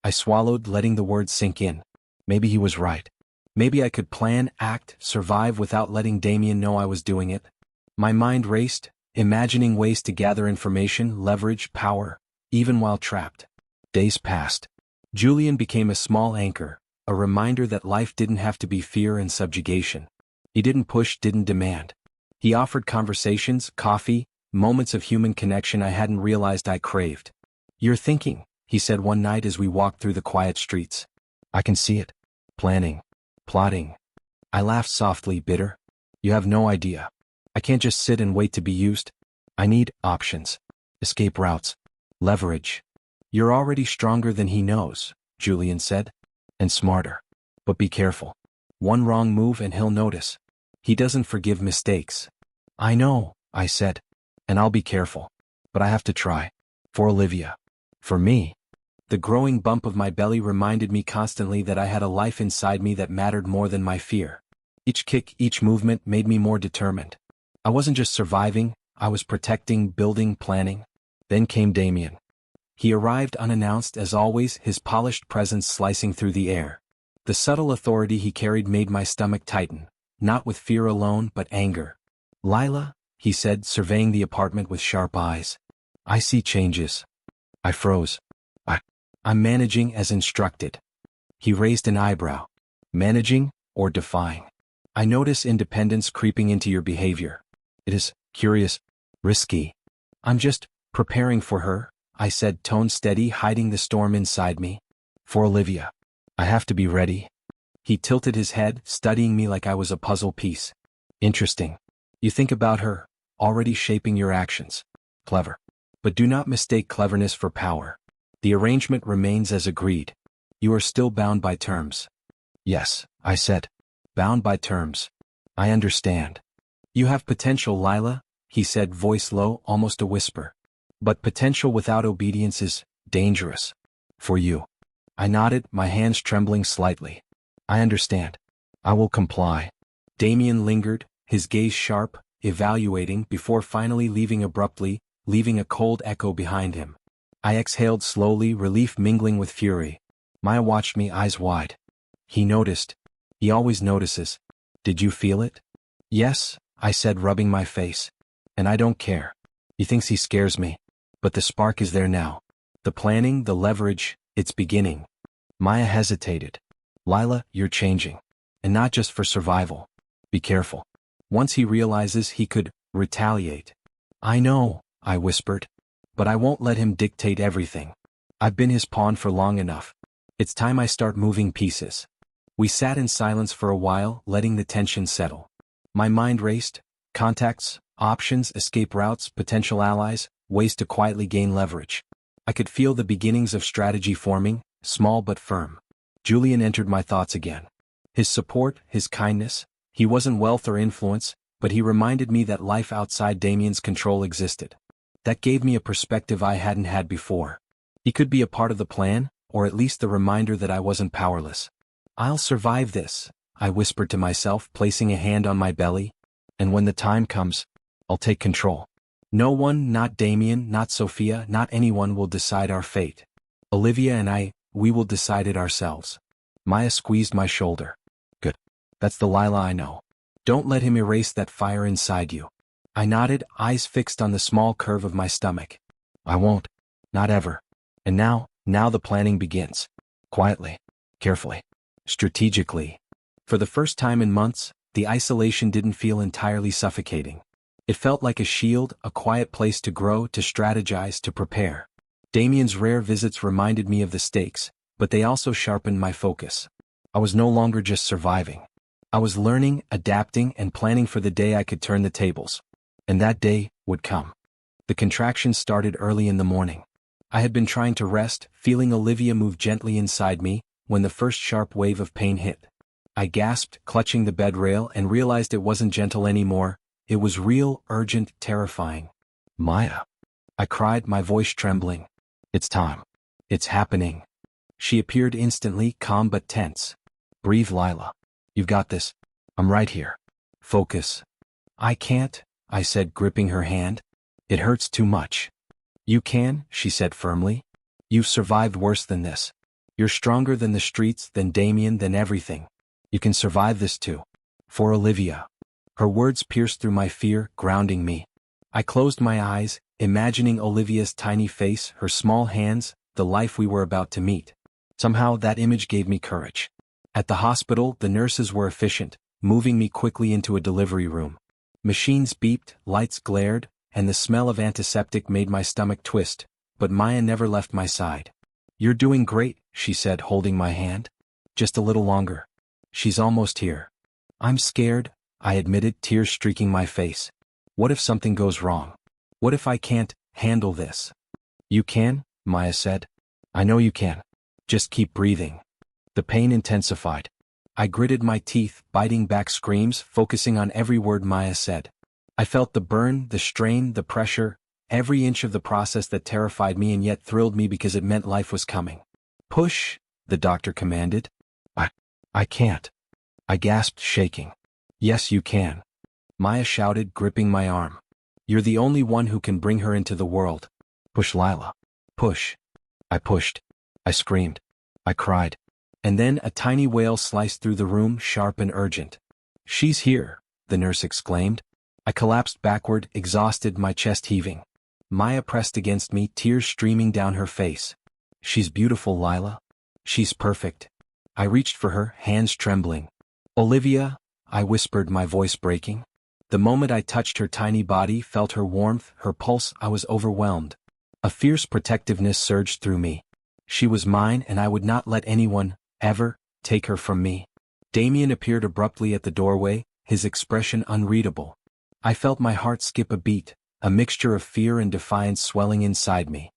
I swallowed, letting the words sink in. Maybe he was right. Maybe I could plan, act, survive without letting Damien know I was doing it. My mind raced, imagining ways to gather information, leverage, power, even while trapped. Days passed. Julian became a small anchor, a reminder that life didn't have to be fear and subjugation. He didn't push, didn't demand. He offered conversations, coffee, moments of human connection I hadn't realized I craved. "You're thinking," he said one night as we walked through the quiet streets. "I can see it. Planning. Plotting." I laughed softly, bitter. "You have no idea. I can't just sit and wait to be used. I need options. Escape routes. Leverage." "You're already stronger than he knows," Julian said. "And smarter. But be careful. One wrong move and he'll notice. He doesn't forgive mistakes." "I know," I said. "And I'll be careful. But I have to try. For Olivia. For me." The growing bump of my belly reminded me constantly that I had a life inside me that mattered more than my fear. Each kick, each movement made me more determined. I wasn't just surviving, I was protecting, building, planning. Then came Damien. He arrived unannounced as always, his polished presence slicing through the air. The subtle authority he carried made my stomach tighten, not with fear alone but anger. "Lila," he said, surveying the apartment with sharp eyes. "I see changes." I froze. I'm managing as instructed." He raised an eyebrow. "Managing, or defying?" "I notice independence creeping into your behavior. It is curious, risky." "I'm just preparing for her," I said, tone steady, hiding the storm inside me. "For Olivia. I have to be ready." He tilted his head, studying me like I was a puzzle piece. "Interesting. You think about her, already shaping your actions. Clever. But do not mistake cleverness for power. The arrangement remains as agreed. You are still bound by terms." "Yes," I said. "Bound by terms. I understand." "You have potential, Lila," he said, voice low, almost a whisper. "But potential without obedience is dangerous. For you." I nodded, my hands trembling slightly. "I understand. I will comply." Damien lingered, his gaze sharp, evaluating before finally leaving abruptly, leaving a cold echo behind him. I exhaled slowly, relief mingling with fury. Maya watched me, eyes wide. "He noticed. He always notices. Did you feel it?" "Yes," I said, rubbing my face. "And I don't care. He thinks he scares me. But the spark is there now. The planning, the leverage, it's beginning." Maya hesitated. "Lila, you're changing. And not just for survival. Be careful. Once he realizes he could retaliate." "I know," I whispered. "But I won't let him dictate everything. I've been his pawn for long enough. It's time I start moving pieces." We sat in silence for a while, letting the tension settle. My mind raced. Contacts, options, escape routes, potential allies, ways to quietly gain leverage. I could feel the beginnings of strategy forming, small but firm. Julian entered my thoughts again. His support, his kindness. He wasn't wealth or influence, but he reminded me that life outside Damien's control existed. That gave me a perspective I hadn't had before. He could be a part of the plan, or at least the reminder that I wasn't powerless. "I'll survive this," I whispered to myself, placing a hand on my belly. "And when the time comes, I'll take control. No one, not Damien, not Sophia, not anyone will decide our fate. Olivia and we will decide it ourselves." Maya squeezed my shoulder. "Good. That's the Lila I know. Don't let him erase that fire inside you." I nodded, eyes fixed on the small curve of my stomach. "I won't. Not ever." And now the planning begins. Quietly. Carefully. Strategically. For the first time in months, the isolation didn't feel entirely suffocating. It felt like a shield, a quiet place to grow, to strategize, to prepare. Damien's rare visits reminded me of the stakes, but they also sharpened my focus. I was no longer just surviving. I was learning, adapting, and planning for the day I could turn the tables. And that day would come. The contractions started early in the morning. I had been trying to rest, feeling Olivia move gently inside me, when the first sharp wave of pain hit. I gasped, clutching the bed rail, and realized it wasn't gentle anymore. It was real, urgent, terrifying. "Maya," I cried, my voice trembling. "It's time. It's happening." She appeared instantly, calm but tense. "Breathe, Lila. You've got this. I'm right here. Focus." "I can't," I said, gripping her hand. "It hurts too much." "You can," she said firmly. "You've survived worse than this. You're stronger than the streets, than Damien, than everything. You can survive this too. For Olivia." Her words pierced through my fear, grounding me. I closed my eyes, imagining Olivia's tiny face, her small hands, the life we were about to meet. Somehow that image gave me courage. At the hospital, the nurses were efficient, moving me quickly into a delivery room. Machines beeped, lights glared, and the smell of antiseptic made my stomach twist, but Maya never left my side. "You're doing great," she said, holding my hand. "Just a little longer. She's almost here." "I'm scared," I admitted, tears streaking my face. "What if something goes wrong? What if I can't handle this?" "You can," Maya said. "I know you can. Just keep breathing." The pain intensified. I gritted my teeth, biting back screams, focusing on every word Maya said. I felt the burn, the strain, the pressure, every inch of the process that terrified me and yet thrilled me because it meant life was coming. "Push," the doctor commanded. I can't." I gasped, shaking. "Yes, you can." Maya shouted, gripping my arm. "You're the only one who can bring her into the world. Push, Lila. Push." I pushed. I screamed. I cried. And then a tiny wail sliced through the room, sharp and urgent. "She's here," the nurse exclaimed. I collapsed backward, exhausted, my chest heaving. Maya pressed against me, tears streaming down her face. "She's beautiful, Lila. She's perfect." I reached for her, hands trembling. "Olivia," I whispered, my voice breaking. The moment I touched her tiny body, felt her warmth, her pulse, I was overwhelmed. A fierce protectiveness surged through me. She was mine, and I would not let anyone, ever, take her from me. Damien appeared abruptly at the doorway, his expression unreadable. I felt my heart skip a beat, a mixture of fear and defiance swelling inside me.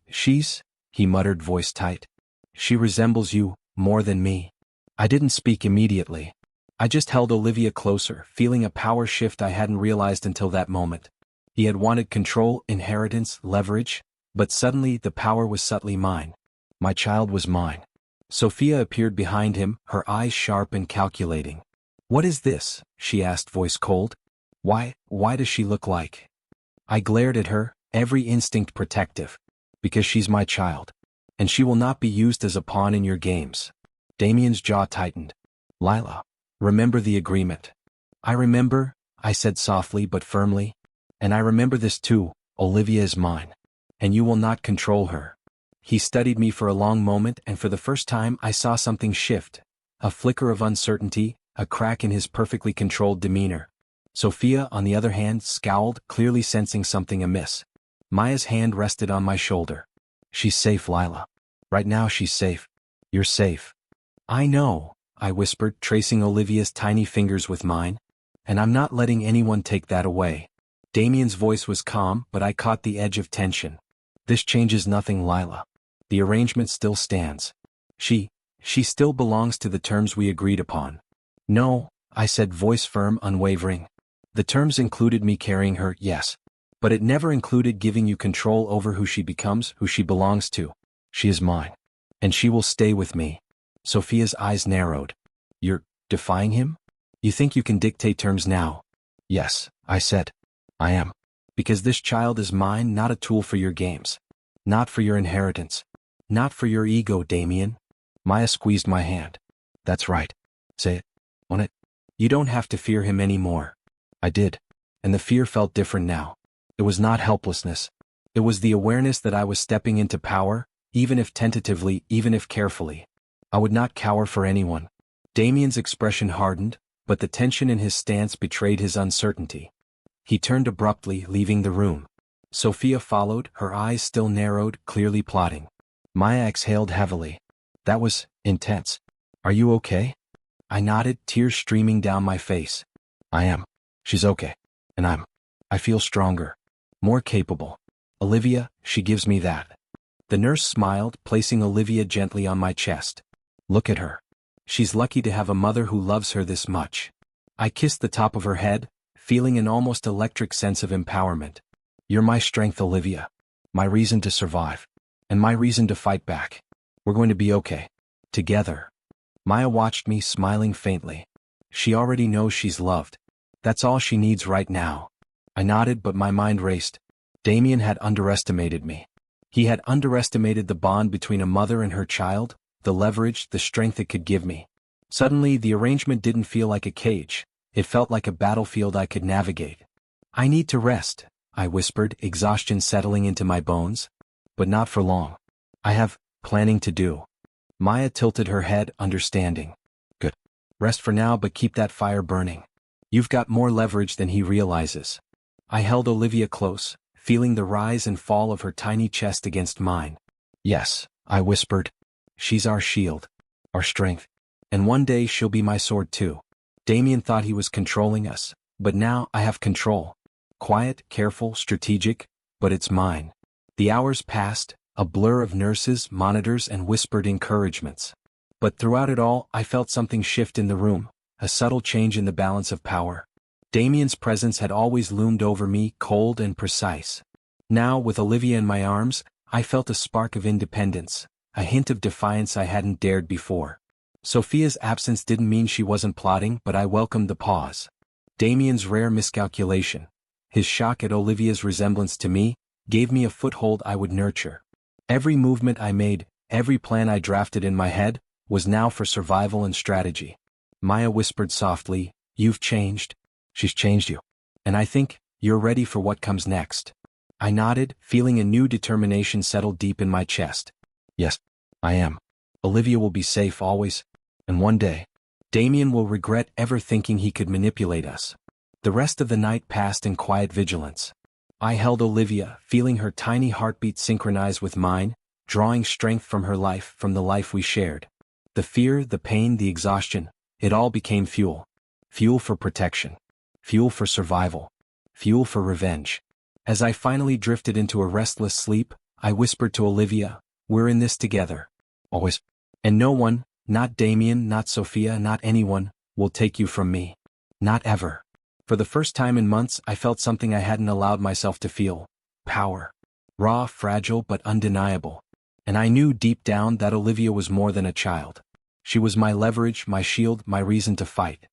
She's," he muttered, voice tight. "She resembles you, more than me." I didn't speak immediately. I just held Olivia closer, feeling a power shift I hadn't realized until that moment. He had wanted control, inheritance, leverage, but suddenly the power was subtly mine. My child was mine. Sophia appeared behind him, her eyes sharp and calculating. "What is this?" she asked, voice cold. Why does she look like?" I glared at her, every instinct protective. "Because she's my child. And she will not be used as a pawn in your games." Damien's jaw tightened. "Lila, remember the agreement." "I remember," I said softly but firmly. "And I remember this too, Olivia is mine. And you will not control her." He studied me for a long moment, and for the first time I saw something shift. A flicker of uncertainty, a crack in his perfectly controlled demeanor. Sophia, on the other hand, scowled, clearly sensing something amiss. Maya's hand rested on my shoulder. "She's safe, Lila. Right now she's safe. You're safe." "I know," I whispered, tracing Olivia's tiny fingers with mine. "And I'm not letting anyone take that away." Damien's voice was calm, but I caught the edge of tension. "This changes nothing, Lila. The arrangement still stands. She still belongs to the terms we agreed upon." "No," I said, voice firm, unwavering. "The terms included me carrying her, yes. But it never included giving you control over who she becomes, who she belongs to. She is mine. And she will stay with me." Sophia's eyes narrowed. "You're defying him? You think you can dictate terms now?" "Yes," I said. "I am. Because this child is mine, not a tool for your games. Not for your inheritance. Not for your ego, Damien." Maya squeezed my hand. "That's right. Say it. Own it. You don't have to fear him anymore." I did. And the fear felt different now. It was not helplessness. It was the awareness that I was stepping into power, even if tentatively, even if carefully. I would not cower for anyone. Damien's expression hardened, but the tension in his stance betrayed his uncertainty. He turned abruptly, leaving the room. Sophia followed, her eyes still narrowed, clearly plotting. Maya exhaled heavily. "That was intense. Are you okay?" I nodded, tears streaming down my face. "I am. She's okay. And I feel stronger. More capable. Olivia, she gives me that." The nurse smiled, placing Olivia gently on my chest. "Look at her. She's lucky to have a mother who loves her this much." I kissed the top of her head, feeling an almost electric sense of empowerment. "You're my strength, Olivia. My reason to survive. And my reason to fight back. We're going to be okay. Together." Maya watched me, smiling faintly. "She already knows she's loved. That's all she needs right now." I nodded, but my mind raced. Damien had underestimated me. He had underestimated the bond between a mother and her child, the leverage, the strength it could give me. Suddenly, the arrangement didn't feel like a cage. It felt like a battlefield I could navigate. "I need to rest," I whispered, exhaustion settling into my bones. "But not for long. I have planning to do." Maya tilted her head, understanding. "Good. Rest for now, but keep that fire burning. You've got more leverage than he realizes." I held Olivia close, feeling the rise and fall of her tiny chest against mine. "Yes," I whispered. "She's our shield. Our strength. And one day she'll be my sword too." Damien thought he was controlling us, but now I have control. Quiet, careful, strategic, but it's mine. The hours passed, a blur of nurses, monitors, and whispered encouragements. But throughout it all, I felt something shift in the room, a subtle change in the balance of power. Damien's presence had always loomed over me, cold and precise. Now, with Olivia in my arms, I felt a spark of independence, a hint of defiance I hadn't dared before. Sophia's absence didn't mean she wasn't plotting, but I welcomed the pause. Damien's rare miscalculation, his shock at Olivia's resemblance to me, gave me a foothold I would nurture. Every movement I made, every plan I drafted in my head, was now for survival and strategy. Maya whispered softly, "You've changed." "She's changed you. And I think you're ready for what comes next." I nodded, feeling a new determination settle deep in my chest. "Yes, I am. Olivia will be safe always. And one day, Damien will regret ever thinking he could manipulate us." The rest of the night passed in quiet vigilance. I held Olivia, feeling her tiny heartbeat synchronize with mine, drawing strength from her life, from the life we shared. The fear, the pain, the exhaustion, it all became fuel. Fuel for protection. Fuel for survival. Fuel for revenge. As I finally drifted into a restless sleep, I whispered to Olivia, "We're in this together. Always. And no one, not Damien, not Sophia, not anyone, will take you from me. Not ever." For the first time in months, I felt something I hadn't allowed myself to feel. Power. Raw, fragile, but undeniable. And I knew deep down that Olivia was more than a child. She was my leverage, my shield, my reason to fight.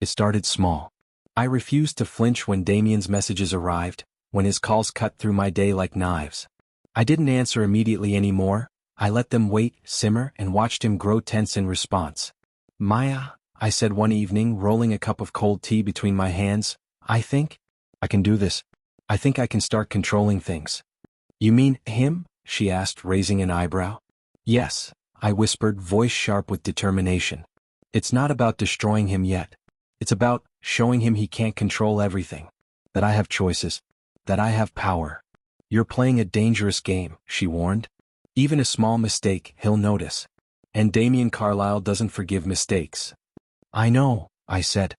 It started small. I refused to flinch when Damien's messages arrived, when his calls cut through my day like knives. I didn't answer immediately anymore. I let them wait, simmer, and watched him grow tense in response. "Maya," I said one evening, rolling a cup of cold tea between my hands, "I think I can do this. I think I can start controlling things." "You mean him?" she asked, raising an eyebrow. "Yes," I whispered, voice sharp with determination. "It's not about destroying him yet. It's about showing him he can't control everything. That I have choices. That I have power." "You're playing a dangerous game," she warned. "Even a small mistake, he'll notice. And Damien Carlyle doesn't forgive mistakes." "I know," I said.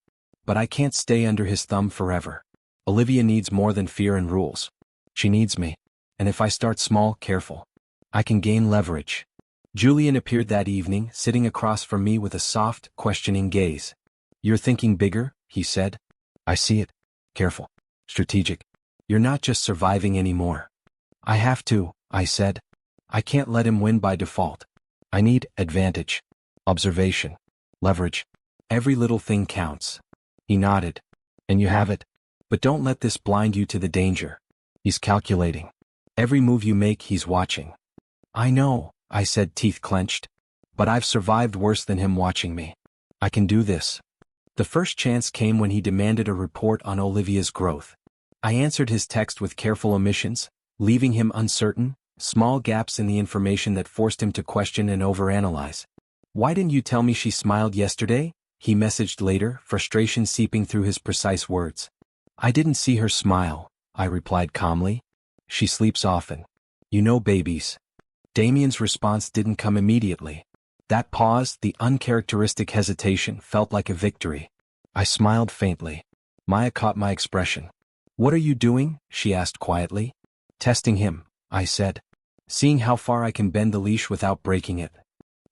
"But I can't stay under his thumb forever. Olivia needs more than fear and rules. She needs me. And if I start small, careful, I can gain leverage." Julian appeared that evening, sitting across from me with a soft, questioning gaze. "You're thinking bigger," he said. "I see it. Careful. Strategic. You're not just surviving anymore." "I have to," I said. "I can't let him win by default. I need advantage. Observation. Leverage. Every little thing counts." He nodded. "And you have it. But don't let this blind you to the danger. He's calculating. Every move you make, he's watching." "I know," I said, teeth clenched. "But I've survived worse than him watching me. I can do this." The first chance came when he demanded a report on Olivia's growth. I answered his text with careful omissions, leaving him uncertain, small gaps in the information that forced him to question and overanalyze. "Why didn't you tell me she smiled yesterday?" he messaged later, frustration seeping through his precise words. "I didn't see her smile," I replied calmly. "She sleeps often. You know babies." Damien's response didn't come immediately. That pause, the uncharacteristic hesitation, felt like a victory. I smiled faintly. Maya caught my expression. "What are you doing?" she asked quietly. "Testing him," I said. "Seeing how far I can bend the leash without breaking it."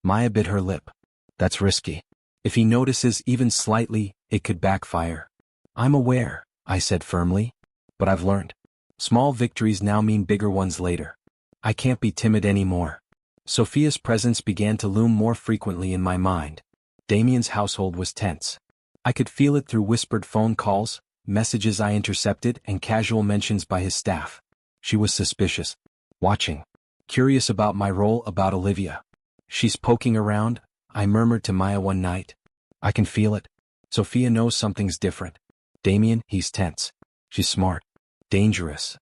Maya bit her lip. "That's risky. If he notices even slightly, it could backfire." "I'm aware," I said firmly. "But I've learned. Small victories now mean bigger ones later. I can't be timid anymore." Sophia's presence began to loom more frequently in my mind. Damien's household was tense. I could feel it through whispered phone calls, messages I intercepted, and casual mentions by his staff. She was suspicious. Watching. Curious about my role, about Olivia. "She's poking around," I murmured to Maya one night. "I can feel it. Sophia knows something's different. Damien, he's tense. She's smart. Dangerous."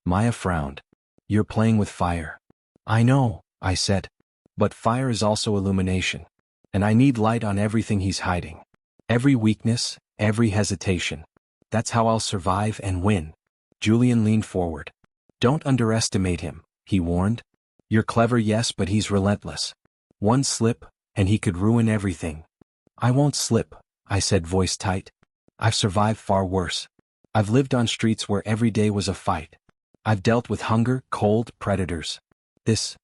Maya frowned. "You're playing with fire." "I know," I said. "But fire is also illumination. And I need light on everything he's hiding. Every weakness, every hesitation. That's how I'll survive and win." Julian leaned forward. "Don't underestimate him," he warned. "You're clever, yes, but he's relentless. One slip, and he could ruin everything." "I won't slip," I said, voice tight. "I've survived far worse. I've lived on streets where every day was a fight. I've dealt with hunger, cold, predators. This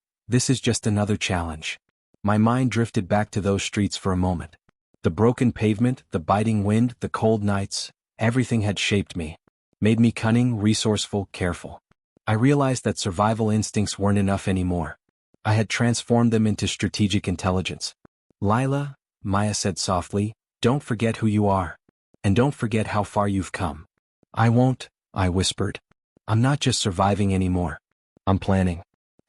is just another challenge." My mind drifted back to those streets for a moment. The broken pavement, the biting wind, the cold nights, everything had shaped me. Made me cunning, resourceful, careful. I realized that survival instincts weren't enough anymore. I had transformed them into strategic intelligence. "Lila," Maya said softly, "don't forget who you are. And don't forget how far you've come." "I won't," I whispered. "I'm not just surviving anymore. I'm planning.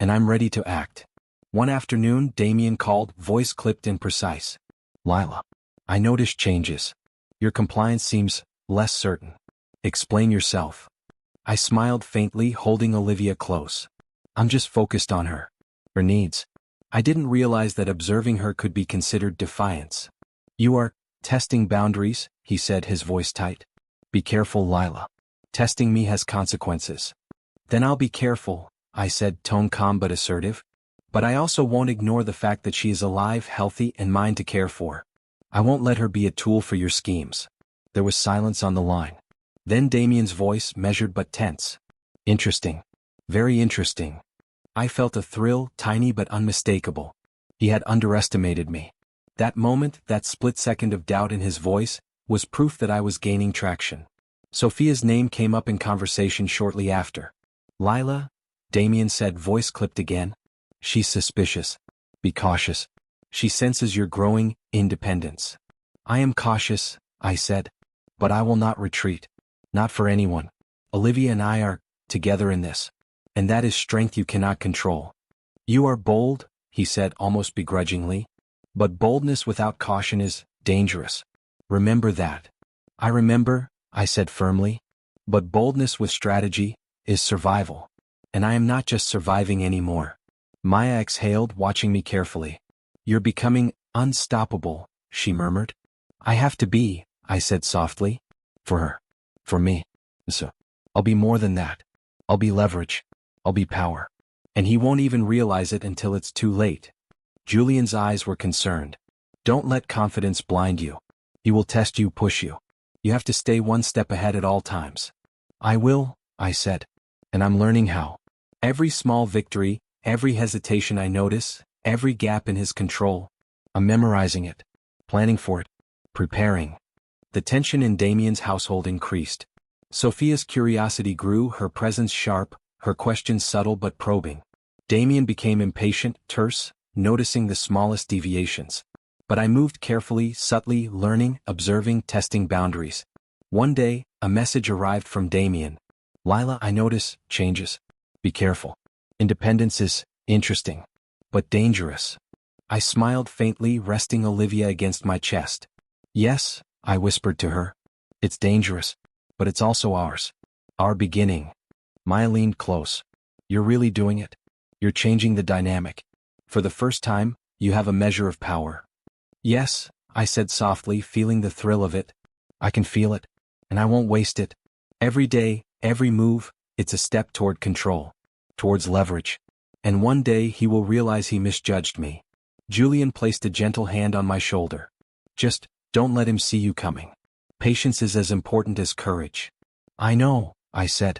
and I'm ready to act. One afternoon, Damien called, voice clipped and precise. Lila, I noticed changes. Your compliance seems less certain. Explain yourself. I smiled faintly, holding Olivia close. I'm just focused on her needs. I didn't realize that observing her could be considered defiance. You are testing boundaries, he said, his voice tight. Be careful, Lila. Testing me has consequences. Then I'll be careful, I said, tone calm but assertive. But I also won't ignore the fact that she is alive, healthy, and mine to care for. I won't let her be a tool for your schemes. There was silence on the line. Then Damien's voice, measured but tense. Interesting. Very interesting. I felt a thrill, tiny but unmistakable. He had underestimated me. That moment, that split second of doubt in his voice, was proof that I was gaining traction. Sophia's name came up in conversation shortly after. Lila, Damien said, voice clipped again. She's suspicious. Be cautious. She senses your growing independence. I am cautious, I said. But I will not retreat. Not for anyone. Olivia and I are together in this. And that is strength you cannot control. You are bold, he said almost begrudgingly. But boldness without caution is dangerous. Remember that. I remember, I said firmly. But boldness with strategy is survival. And I am not just surviving anymore. Maya exhaled, watching me carefully. You're becoming unstoppable, she murmured. I have to be, I said softly. For her. For me. So, I'll be more than that. I'll be leverage. I'll be power. And he won't even realize it until it's too late. Julian's eyes were concerned. Don't let confidence blind you. He will test you, push you. You have to stay one step ahead at all times. I will, I said. And I'm learning how. Every small victory, every hesitation I notice, every gap in his control. I'm memorizing it. Planning for it. Preparing. The tension in Damien's household increased. Sophia's curiosity grew, her presence sharp, her questions subtle but probing. Damien became impatient, terse, noticing the smallest deviations. But I moved carefully, subtly, learning, observing, testing boundaries. One day, a message arrived from Damien. Lila, I notice changes. Be careful. Independence is interesting, but dangerous. I smiled faintly, resting Olivia against my chest. Yes, I whispered to her. It's dangerous, but it's also ours. Our beginning. Maya leaned close. You're really doing it. You're changing the dynamic. For the first time, you have a measure of power. Yes, I said softly, feeling the thrill of it. I can feel it, and I won't waste it. Every day, every move, it's a step toward control. Towards leverage. And one day he will realize he misjudged me. Julian placed a gentle hand on my shoulder. Just don't let him see you coming. Patience is as important as courage. I know, I said.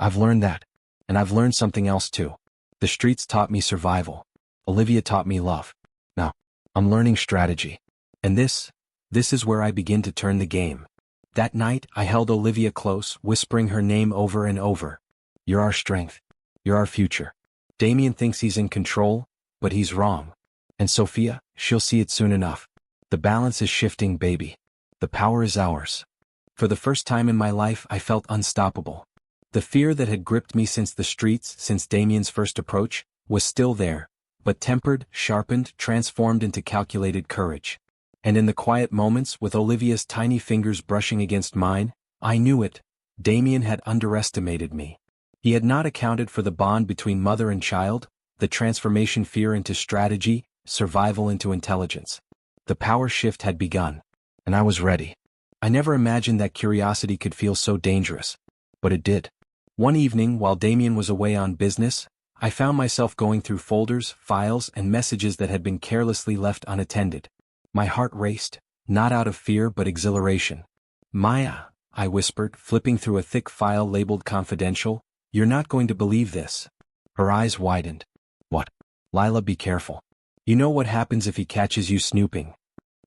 I've learned that. And I've learned something else too. The streets taught me survival. Olivia taught me love. Now, I'm learning strategy. And this is where I begin to turn the game. That night, I held Olivia close, whispering her name over and over. You're our strength. You're our future. Damien thinks he's in control, but he's wrong. And Sophia, she'll see it soon enough. The balance is shifting, baby. The power is ours. For the first time in my life, I felt unstoppable. The fear that had gripped me since the streets, since Damien's first approach, was still there, but tempered, sharpened, transformed into calculated courage. And in the quiet moments, with Olivia's tiny fingers brushing against mine, I knew it. Damien had underestimated me. He had not accounted for the bond between mother and child, the transformation fear into strategy, survival into intelligence. The power shift had begun. And I was ready. I never imagined that curiosity could feel so dangerous. But it did. One evening, while Damien was away on business, I found myself going through folders, files, and messages that had been carelessly left unattended. My heart raced, not out of fear but exhilaration. Maya, I whispered, flipping through a thick file labeled confidential, you're not going to believe this. Her eyes widened. What? Lila, be careful. You know what happens if he catches you snooping.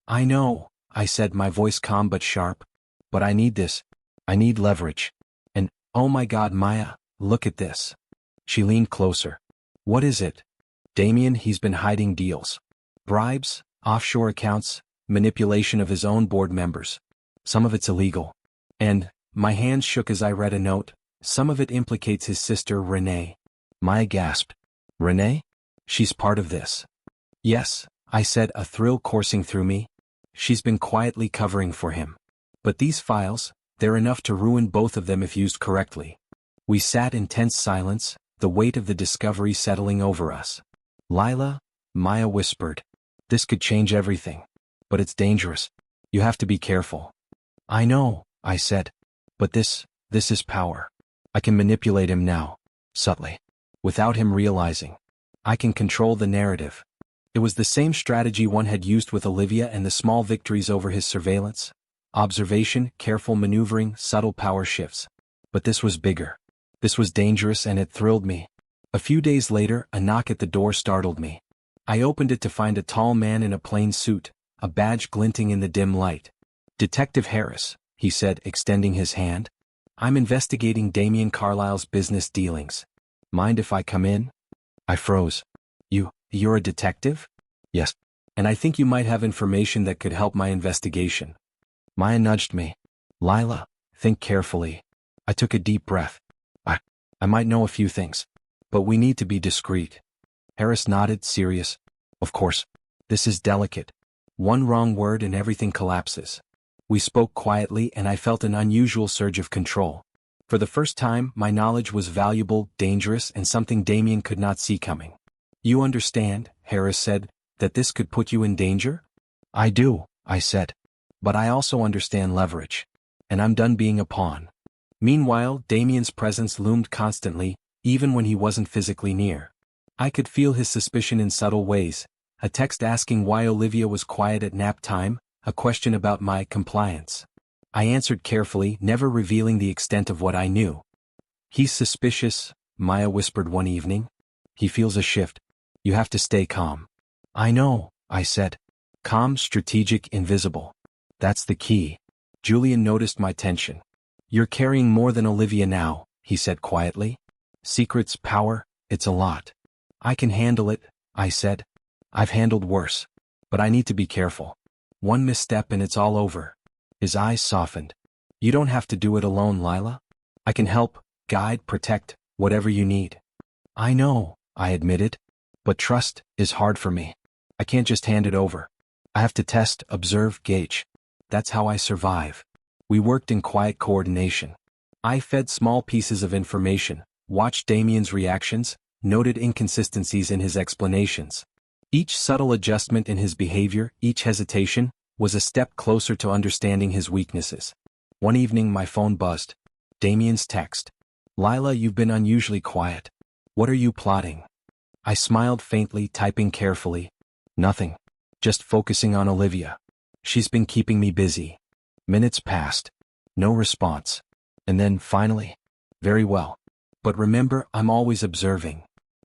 I know, I said, my voice calm but sharp. But I need this. I need leverage. And, oh my God, Maya, look at this. She leaned closer. What is it? Damien, he's been hiding deals. Bribes, offshore accounts, manipulation of his own board members. Some of it's illegal. And, my hands shook as I read a note, some of it implicates his sister, Renee. Maya gasped. Renee? She's part of this. Yes, I said, a thrill coursing through me. She's been quietly covering for him. But these files, they're enough to ruin both of them if used correctly. We sat in tense silence, the weight of the discovery settling over us. Lila, Maya whispered. This could change everything. But it's dangerous. You have to be careful. I know, I said. But this is power. I can manipulate him now, subtly. Without him realizing. I can control the narrative. It was the same strategy one had used with Olivia and the small victories over his surveillance. Observation, careful maneuvering, subtle power shifts. But this was bigger. This was dangerous, and it thrilled me. A few days later, a knock at the door startled me. I opened it to find a tall man in a plain suit, a badge glinting in the dim light. Detective Harris, he said, extending his hand. I'm investigating Damien Carlisle's business dealings. Mind if I come in? I froze. You're a detective? Yes. And I think you might have information that could help my investigation. Maya nudged me. Lila, think carefully. I took a deep breath. I might know a few things. But we need to be discreet. Harris nodded, serious. Of course. This is delicate. One wrong word and everything collapses. We spoke quietly, and I felt an unusual surge of control. For the first time, my knowledge was valuable, dangerous, and something Damien could not see coming. You understand, Harris said, that this could put you in danger? I do, I said. But I also understand leverage. And I'm done being a pawn. Meanwhile, Damien's presence loomed constantly, even when he wasn't physically near. I could feel his suspicion in subtle ways. A text asking why Olivia was quiet at nap time, a question about my compliance. I answered carefully, never revealing the extent of what I knew. He's suspicious, Maya whispered one evening. He feels a shift. You have to stay calm. I know, I said. Calm, strategic, invisible. That's the key. Julian noticed my tension. You're carrying more than Olivia now, he said quietly. Secrets, power, it's a lot. I can handle it, I said. I've handled worse. But I need to be careful. One misstep and it's all over. His eyes softened. You don't have to do it alone, Lila. I can help, guide, protect, whatever you need. I know, I admitted. But trust is hard for me. I can't just hand it over. I have to test, observe, gauge. That's how I survive. We worked in quiet coordination. I fed small pieces of information, watched Damien's reactions, noted inconsistencies in his explanations. Each subtle adjustment in his behavior, each hesitation, was a step closer to understanding his weaknesses. One evening my phone buzzed. Damien's text. Lila, you've been unusually quiet. What are you plotting? I smiled faintly, typing carefully. Nothing. Just focusing on Olivia. She's been keeping me busy. Minutes passed. No response. And then, finally. Very well. But remember, I'm always observing.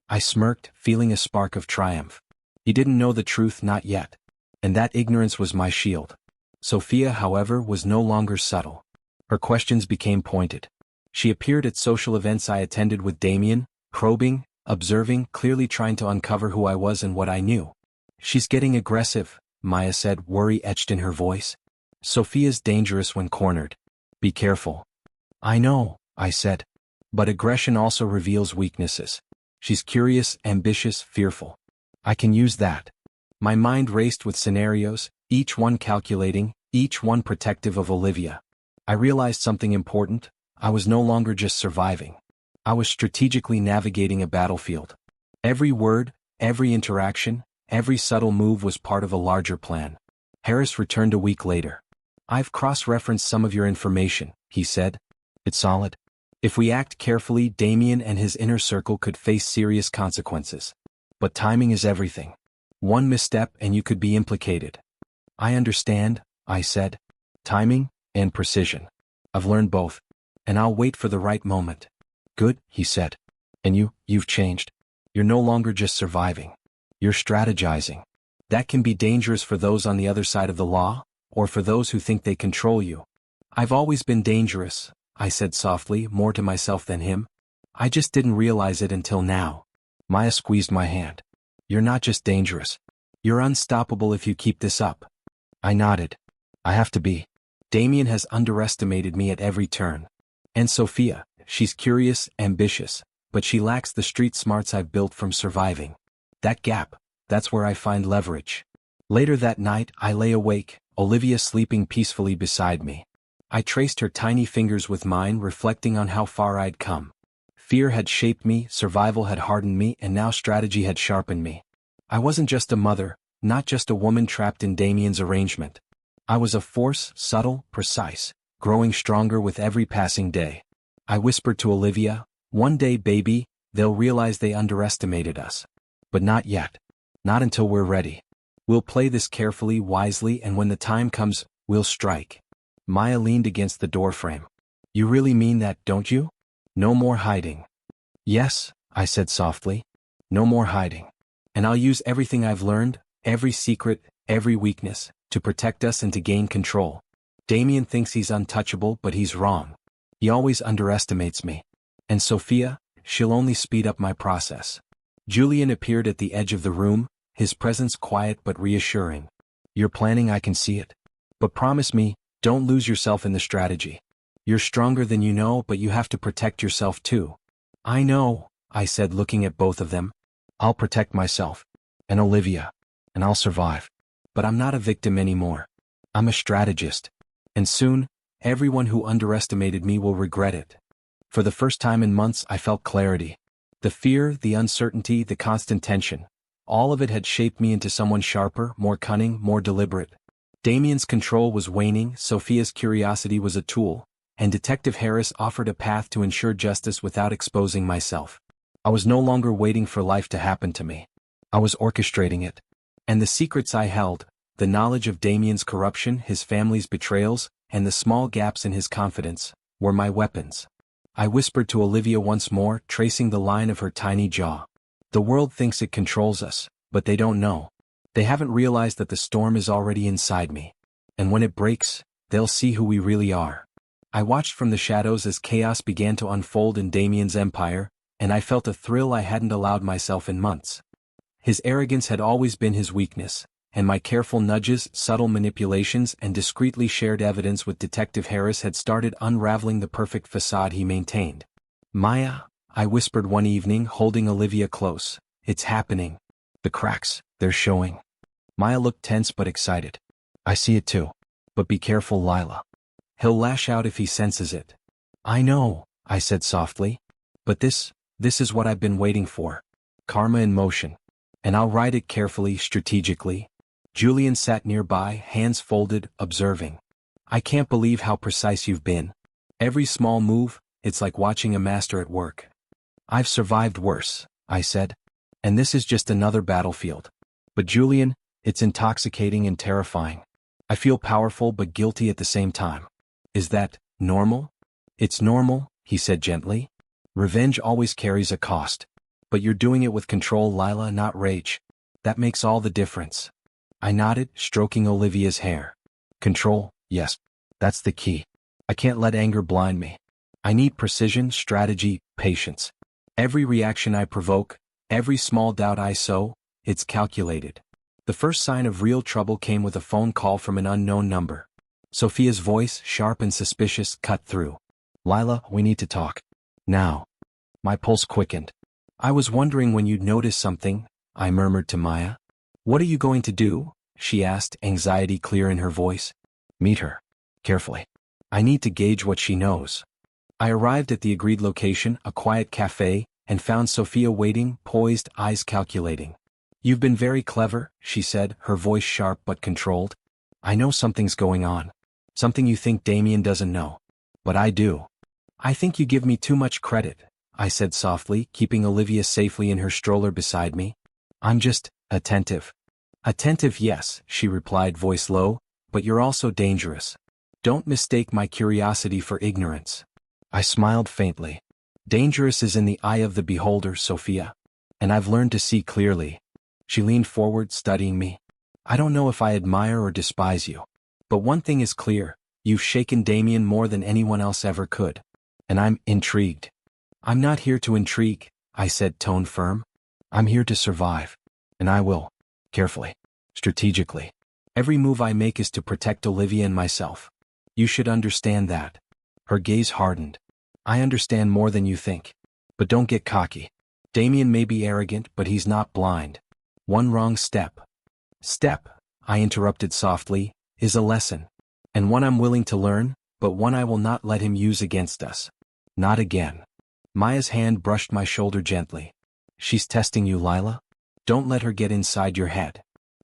I smirked, feeling a spark of triumph. He didn't know the truth, not yet. And that ignorance was my shield. Sophia, however, was no longer subtle. Her questions became pointed. She appeared at social events I attended with Damien, probing, observing, clearly trying to uncover who I was and what I knew. She's getting aggressive, Maya said, worry etched in her voice. Sophia's dangerous when cornered. Be careful. I know, I said. But aggression also reveals weaknesses. She's curious, ambitious, fearful. I can use that. My mind raced with scenarios, each one calculating, each one protective of Olivia. I realized something important. I was no longer just surviving. I was strategically navigating a battlefield. Every word, every interaction, every subtle move was part of a larger plan. Harris returned a week later. I've cross-referenced some of your information, he said. It's solid. If we act carefully, Damien and his inner circle could face serious consequences. But timing is everything. One misstep and you could be implicated. I understand, I said. Timing and precision. I've learned both. And I'll wait for the right moment. Good, he said. And you've changed. You're no longer just surviving. You're strategizing. That can be dangerous for those on the other side of the law, or for those who think they control you. I've always been dangerous, I said softly, more to myself than him. I just didn't realize it until now. Maya squeezed my hand. You're not just dangerous. You're unstoppable if you keep this up. I nodded. I have to be. Damien has underestimated me at every turn. And Sophia, she's curious, ambitious, but she lacks the street smarts I've built from surviving. That gap, that's where I find leverage. Later that night, I lay awake, Olivia sleeping peacefully beside me. I traced her tiny fingers with mine, reflecting on how far I'd come. Fear had shaped me, survival had hardened me, and now strategy had sharpened me. I wasn't just a mother, not just a woman trapped in Damien's arrangement. I was a force, subtle, precise, growing stronger with every passing day. I whispered to Olivia, "One day, baby, they'll realize they underestimated us. But not yet. Not until we're ready. We'll play this carefully, wisely, and when the time comes, we'll strike." Maya leaned against the doorframe. "You really mean that, don't you? No more hiding." "Yes," I said softly. "No more hiding. And I'll use everything I've learned, every secret, every weakness, to protect us and to gain control. Damien thinks he's untouchable, but he's wrong. He always underestimates me. And Sophia, she'll only speed up my process." Julian appeared at the edge of the room, his presence quiet but reassuring. "You're planning, I can see it. But promise me, don't lose yourself in the strategy. You're stronger than you know, but you have to protect yourself too." "I know," I said, looking at both of them. "I'll protect myself. And Olivia. And I'll survive. But I'm not a victim anymore. I'm a strategist. And soon, everyone who underestimated me will regret it." For the first time in months, I felt clarity. The fear, the uncertainty, the constant tension. All of it had shaped me into someone sharper, more cunning, more deliberate. Damien's control was waning, Sophia's curiosity was a tool, and Detective Harris offered a path to ensure justice without exposing myself. I was no longer waiting for life to happen to me. I was orchestrating it. And the secrets I held, the knowledge of Damien's corruption, his family's betrayals, and the small gaps in his confidence, were my weapons. I whispered to Olivia once more, tracing the line of her tiny jaw. "The world thinks it controls us, but they don't know. They haven't realized that the storm is already inside me. And when it breaks, they'll see who we really are." I watched from the shadows as chaos began to unfold in Damien's empire, and I felt a thrill I hadn't allowed myself in months. His arrogance had always been his weakness, and my careful nudges, subtle manipulations, and discreetly shared evidence with Detective Harris had started unraveling the perfect facade he maintained. "Maya," I whispered one evening, holding Olivia close, "it's happening. The cracks, they're showing." Maya looked tense but excited. "I see it too. But be careful, Lila. He'll lash out if he senses it." "I know," I said softly. "But this is what I've been waiting for. Karma in motion. And I'll ride it carefully, strategically." Julian sat nearby, hands folded, observing. "I can't believe how precise you've been. Every small move, it's like watching a master at work." "I've survived worse," I said. "And this is just another battlefield. But Julian, it's intoxicating and terrifying. I feel powerful but guilty at the same time. Is that normal?" "It's normal," he said gently. "Revenge always carries a cost. But you're doing it with control, Lila, not rage. That makes all the difference." I nodded, stroking Olivia's hair. "Control, yes. That's the key. I can't let anger blind me. I need precision, strategy, patience. Every reaction I provoke, every small doubt I sow, it's calculated." The first sign of real trouble came with a phone call from an unknown number. Sophia's voice, sharp and suspicious, cut through. "Lila, we need to talk. Now." My pulse quickened. "I was wondering when you'd notice something," I murmured to Maya. "What are you going to do?" she asked, anxiety clear in her voice. "Meet her. Carefully. I need to gauge what she knows." I arrived at the agreed location, a quiet cafe, and found Sophia waiting, poised, eyes calculating. "You've been very clever," she said, her voice sharp but controlled. "I know something's going on. Something you think Damien doesn't know. But I do." "I think you give me too much credit," I said softly, keeping Olivia safely in her stroller beside me. "I'm just attentive." "Attentive, yes," she replied, voice low, "but you're also dangerous. Don't mistake my curiosity for ignorance." I smiled faintly. "Dangerous is in the eye of the beholder, Sophia. And I've learned to see clearly." She leaned forward, studying me. "I don't know if I admire or despise you. But one thing is clear, you've shaken Damien more than anyone else ever could. And I'm intrigued." "I'm not here to intrigue," I said, tone firm. "I'm here to survive. And I will. Carefully. Strategically. Every move I make is to protect Olivia and myself. You should understand that." Her gaze hardened. "I understand more than you think. But don't get cocky. Damien may be arrogant, but he's not blind. One wrong step. Step, I interrupted softly, is a lesson. And one I'm willing to learn, but one I will not let him use against us. Not again. Maya's hand brushed my shoulder gently. She's testing you, Lila. Don't let her get inside your head.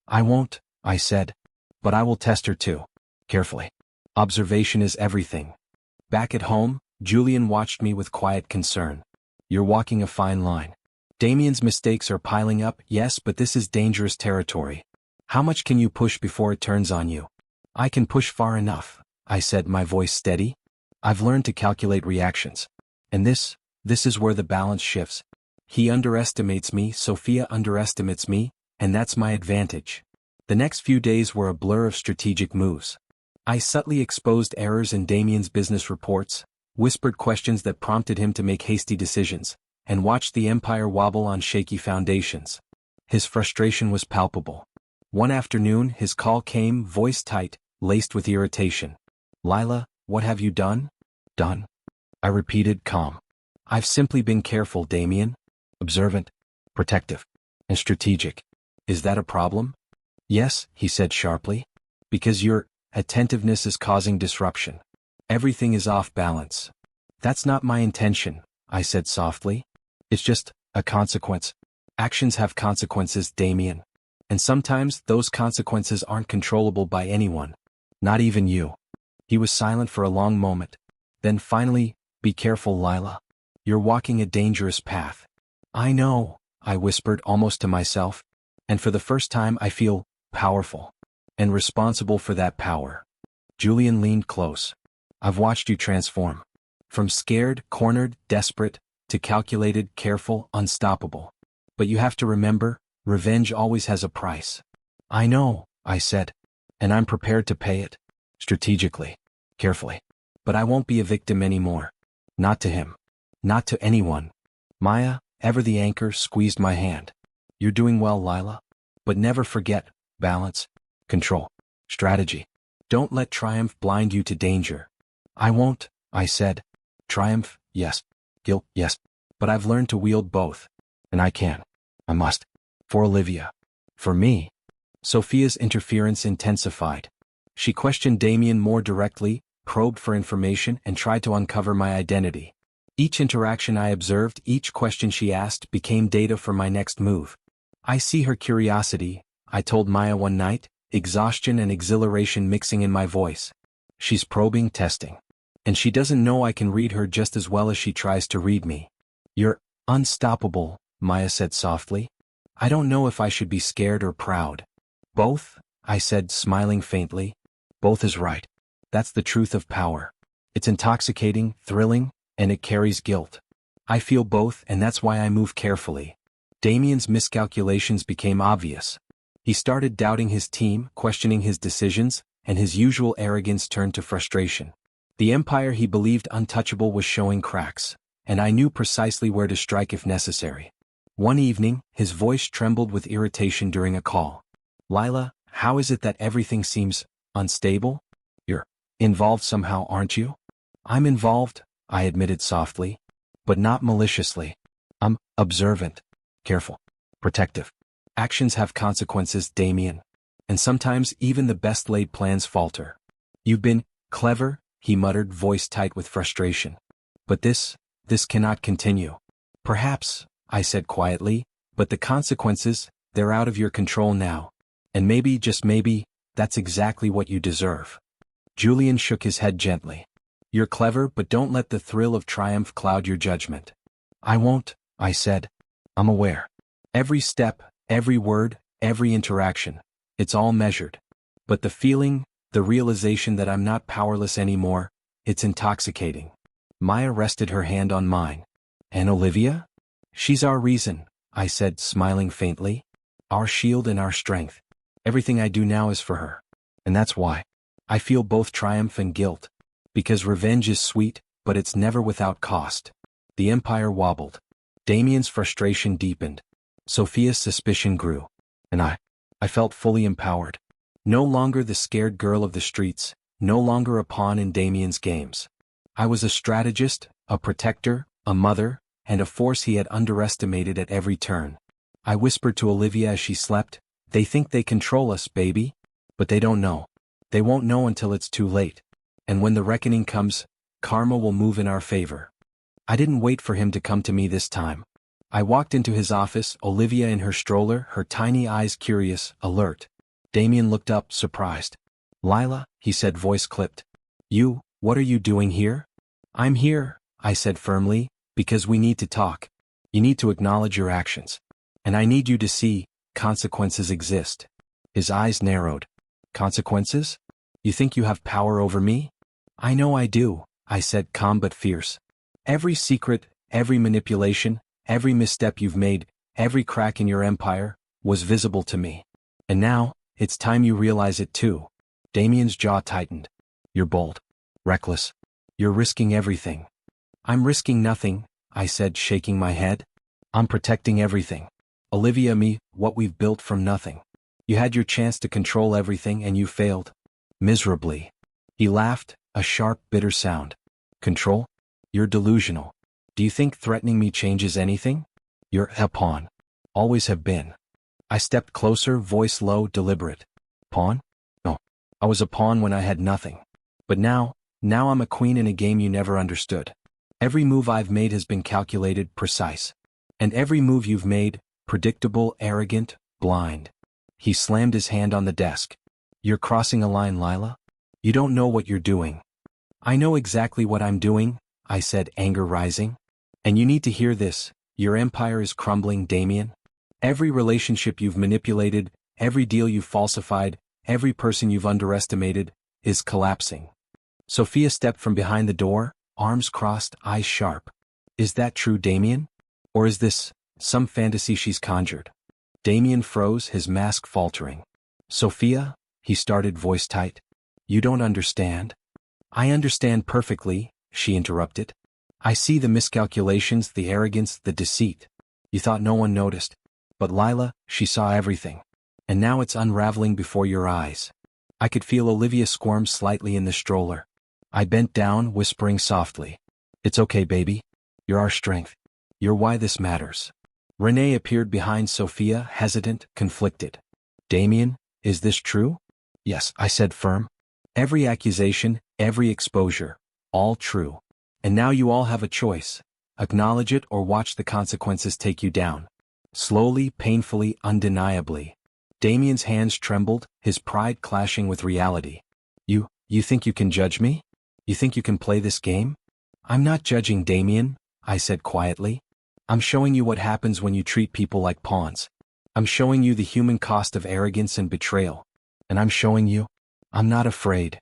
I won't, I said. But I will test her too. Carefully. Observation is everything. Back at home, Julian watched me with quiet concern. You're walking a fine line. Damien's mistakes are piling up, yes, but this is dangerous territory. How much can you push before it turns on you? I can push far enough, I said, my voice steady. I've learned to calculate reactions. And this is where the balance shifts. He underestimates me, Sophia underestimates me, and that's my advantage. The next few days were a blur of strategic moves. I subtly exposed errors in Damien's business reports, whispered questions that prompted him to make hasty decisions, and watched the empire wobble on shaky foundations. His frustration was palpable. One afternoon, his call came, voice tight, laced with irritation. Lila, what have you done? Done? I repeated, calm. I've simply been careful, Damien. Observant, protective, and strategic. Is that a problem? Yes, he said sharply. Because your attentiveness is causing disruption. Everything is off balance. That's not my intention, I said softly. It's just a consequence. Actions have consequences, Damien. And sometimes those consequences aren't controllable by anyone. Not even you. He was silent for a long moment. Then finally, be careful, Lila. You're walking a dangerous path. I know, I whispered almost to myself. And for the first time I feel powerful. And responsible for that power. Julian leaned close. I've watched you transform. From scared, cornered, desperate, to calculated, careful, unstoppable. But you have to remember, revenge always has a price. I know, I said. And I'm prepared to pay it. Strategically. Carefully. But I won't be a victim anymore. Not to him. Not to anyone. Maya, ever the anchor, squeezed my hand. You're doing well, Lila. But never forget, balance, control, strategy. Don't let triumph blind you to danger. I won't, I said. Triumph, yes. Guilt, yes. But I've learned to wield both. And I can. I must. For Olivia. For me. Sophia's interference intensified. She questioned Damien more directly, probed for information, and tried to uncover my identity. Each interaction I observed, each question she asked, became data for my next move. I see her curiosity, I told Maya one night, exhaustion and exhilaration mixing in my voice. She's probing, testing. And she doesn't know I can read her just as well as she tries to read me. You're unstoppable, Maya said softly. I don't know if I should be scared or proud. Both, I said, smiling faintly. Both is right. That's the truth of power. It's intoxicating, thrilling, and it carries guilt. I feel both, and that's why I move carefully. Damien's miscalculations became obvious. He started doubting his team, questioning his decisions, and his usual arrogance turned to frustration. The empire he believed untouchable was showing cracks, and I knew precisely where to strike if necessary. One evening, his voice trembled with irritation during a call. Lila, how is it that everything seems unstable? You're involved somehow, aren't you? I'm involved, I admitted softly, but not maliciously. I'm observant, careful, protective. Actions have consequences, Damien. And sometimes even the best laid plans falter. You've been clever, he muttered, voice tight with frustration. But this cannot continue. Perhaps, I said quietly, but the consequences, they're out of your control now. And maybe, just maybe, that's exactly what you deserve. Julian shook his head gently. You're clever, but don't let the thrill of triumph cloud your judgment. I won't, I said. I'm aware. Every step, every word, every interaction, it's all measured. But the feeling, the realization that I'm not powerless anymore, it's intoxicating. Maya rested her hand on mine. And Olivia? She's our reason, I said, smiling faintly. Our shield and our strength. Everything I do now is for her. And that's why. I feel both triumph and guilt. Because revenge is sweet, but it's never without cost. The empire wobbled. Damien's frustration deepened. Sophia's suspicion grew. And I felt fully empowered. No longer the scared girl of the streets, no longer a pawn in Damien's games. I was a strategist, a protector, a mother, and a force he had underestimated at every turn. I whispered to Olivia as she slept, "They think they control us, baby. But they don't know. They won't know until it's too late. And when the reckoning comes, karma will move in our favor." I didn't wait for him to come to me this time. I walked into his office, Olivia in her stroller, her tiny eyes curious, alert. Damien looked up, surprised. "Lila," he said, voice clipped. What are you doing here?" "I'm here," I said firmly, "because we need to talk. You need to acknowledge your actions. And I need you to see, consequences exist." His eyes narrowed. "Consequences? You think you have power over me?" "I know I do," I said, calm but fierce. "Every secret, every manipulation, every misstep you've made, every crack in your empire, was visible to me. And now, it's time you realize it too." Damien's jaw tightened. "You're bold. Reckless. You're risking everything." "I'm risking nothing," I said, shaking my head. "I'm protecting everything. Olivia, me, what we've built from nothing. You had your chance to control everything and you failed. Miserably." He laughed, a sharp, bitter sound. "Control? You're delusional. Do you think threatening me changes anything? You're a pawn. Always have been." I stepped closer, voice low, deliberate. "Pawn? No. I was a pawn when I had nothing. But now I'm a queen in a game you never understood. Every move I've made has been calculated, precise. And every move you've made, predictable, arrogant, blind." He slammed his hand on the desk. "You're crossing a line, Lila. You don't know what you're doing." "I know exactly what I'm doing," I said, anger rising. "And you need to hear this. Your empire is crumbling, Damien. Every relationship you've manipulated, every deal you've falsified, every person you've underestimated, is collapsing." Sophia stepped from behind the door, arms crossed, eyes sharp. "Is that true, Damien? Or is this some fantasy she's conjured?" Damien froze, his mask faltering. "Sophia," he started, voice tight. "You don't understand." "I understand perfectly," she interrupted. "I see the miscalculations, the arrogance, the deceit. You thought no one noticed. But Lila, she saw everything. And now it's unraveling before your eyes." I could feel Olivia squirm slightly in the stroller. I bent down, whispering softly. "It's okay, baby. You're our strength. You're why this matters." Renee appeared behind Sophia, hesitant, conflicted. "Damien, is this true?" "Yes," I said, firm. "Every accusation, every exposure, all true. And now you all have a choice. Acknowledge it or watch the consequences take you down. Slowly, painfully, undeniably." Damien's hands trembled, his pride clashing with reality. You think you can judge me? You think you can play this game?" "I'm not judging, Damien," I said quietly. "I'm showing you what happens when you treat people like pawns. I'm showing you the human cost of arrogance and betrayal. And I'm showing you, I'm not afraid."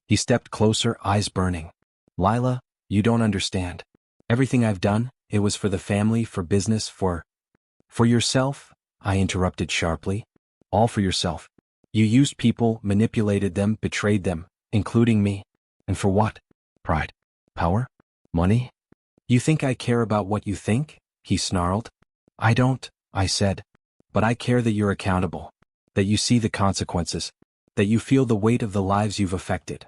He stepped closer, eyes burning. "Lila, you don't understand. Everything I've done, it was for the family, for business, for yourself," I interrupted sharply. "All for yourself. You used people, manipulated them, betrayed them, including me. And for what? Pride? Power? Money? You think I care about what you think?" he snarled. "I don't," I said. "But I care that you're accountable. That you see the consequences. That you feel the weight of the lives you've affected."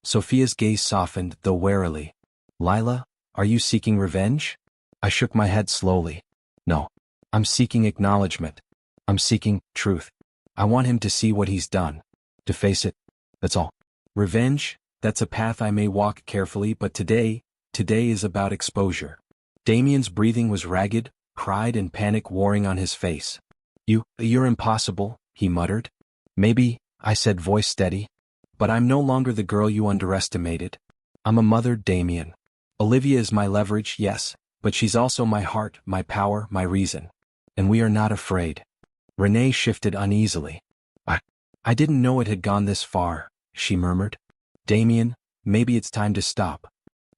Sophia's gaze softened, though warily. "Lila, are you seeking revenge?" I shook my head slowly. "No. I'm seeking acknowledgement. I'm seeking truth. I want him to see what he's done. To face it. That's all. Revenge, that's a path I may walk carefully, but today is about exposure." Damien's breathing was ragged, pride and panic warring on his face. You're impossible," he muttered. "Maybe," I said, voice steady. "But I'm no longer the girl you underestimated. I'm a mother, Damien. Olivia is my leverage, yes, but she's also my heart, my power, my reason. And we are not afraid." Renee shifted uneasily. I didn't know it had gone this far," she murmured. "Damien, maybe it's time to stop."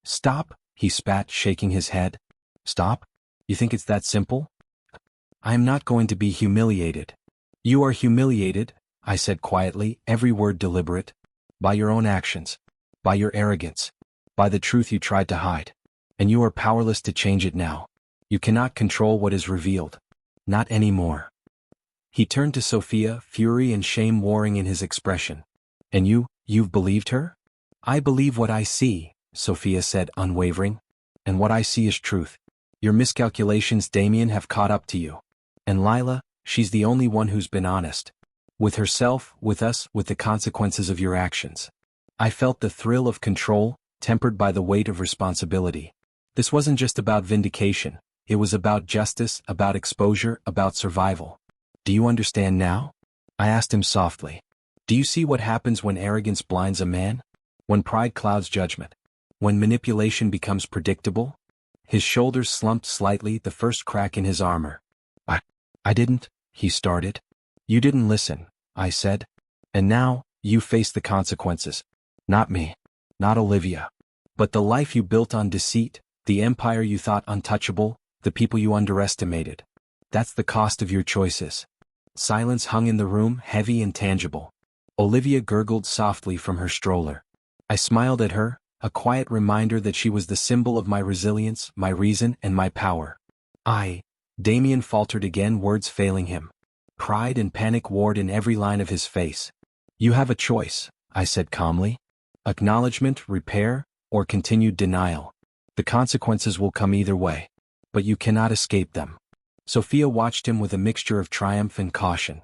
"Stop?" he spat, shaking his head. "Stop? You think it's that simple?" "I am not going to be humiliated." "You are humiliated," I said quietly, every word deliberate. "By your own actions. By your arrogance. By the truth you tried to hide. And you are powerless to change it now. You cannot control what is revealed. Not anymore." He turned to Sophia, fury and shame warring in his expression. "And you've believed her?" "I believe what I see," Sophia said, unwavering. "And what I see is truth. Your miscalculations, Damien, have caught up to you. And Lila, she's the only one who's been honest. With herself, with us, with the consequences of your actions. I felt the thrill of control, tempered by the weight of responsibility. This wasn't just about vindication, it was about justice, about exposure, about survival. Do you understand now? I asked him softly. Do you see what happens when arrogance blinds a man? When pride clouds judgment? When manipulation becomes predictable? His shoulders slumped slightly, the first crack in his armor. I didn't, he started. You didn't listen, I said. And now, you face the consequences. Not me. Not Olivia. But the life you built on deceit, the empire you thought untouchable, the people you underestimated. That's the cost of your choices. Silence hung in the room, heavy and tangible. Olivia gurgled softly from her stroller. I smiled at her, a quiet reminder that she was the symbol of my resilience, my reason, and my power. Damien faltered again, words failing him. Pride and panic warred in every line of his face. You have a choice, I said calmly. Acknowledgement, repair, or continued denial. The consequences will come either way. But you cannot escape them. Sophia watched him with a mixture of triumph and caution.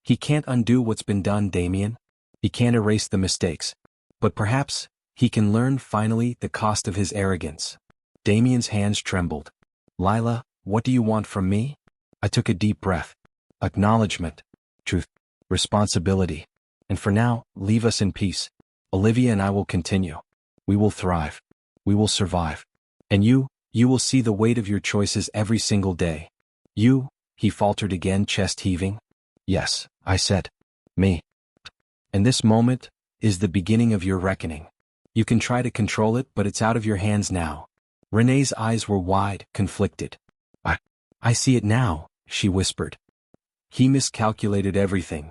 He can't undo what's been done, Damien. He can't erase the mistakes. But perhaps, he can learn finally the cost of his arrogance. Damien's hands trembled. Lila, what do you want from me? I took a deep breath. Acknowledgement, truth, responsibility. And for now, leave us in peace. Olivia and I will continue. We will thrive. We will survive. And you will see the weight of your choices every single day. He faltered again, chest heaving. Yes, I said. Me. And this moment is the beginning of your reckoning. You can try to control it, but it's out of your hands now. Renee's eyes were wide, conflicted. I see it now, she whispered. He miscalculated everything.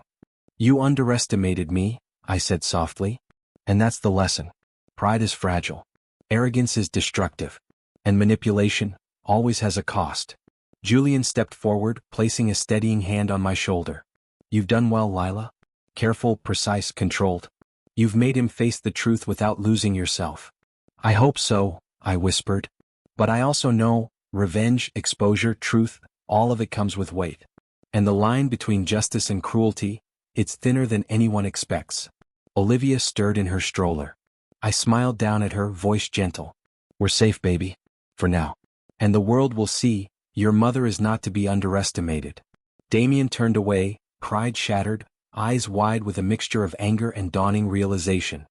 You underestimated me, I said softly. And that's the lesson. Pride is fragile. Arrogance is destructive. And manipulation always has a cost. Julian stepped forward, placing a steadying hand on my shoulder. You've done well, Lila. Careful, precise, controlled. You've made him face the truth without losing yourself. I hope so, I whispered. But I also know, revenge, exposure, truth, all of it comes with weight. And the line between justice and cruelty, it's thinner than anyone expects. Olivia stirred in her stroller. I smiled down at her, voice gentle. We're safe, baby. For now. And the world will see, your mother is not to be underestimated. Damien turned away, pride shattered, eyes wide with a mixture of anger and dawning realization.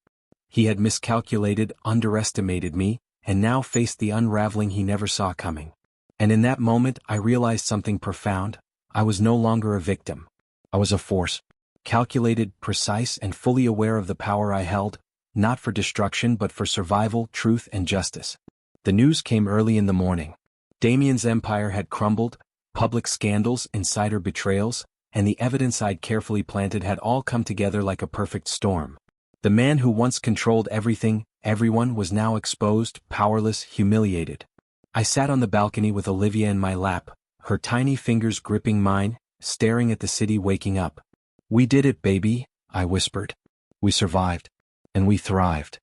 He had miscalculated, underestimated me, and now faced the unraveling he never saw coming. And in that moment I realized something profound. I was no longer a victim. I was a force. Calculated, precise, and fully aware of the power I held, not for destruction but for survival, truth, and justice. The news came early in the morning. Damien's empire had crumbled, public scandals, insider betrayals, and the evidence I'd carefully planted had all come together like a perfect storm. The man who once controlled everything, everyone, was now exposed, powerless, humiliated. I sat on the balcony with Olivia in my lap, her tiny fingers gripping mine, staring at the city waking up. We did it, baby, I whispered. We survived. And we thrived.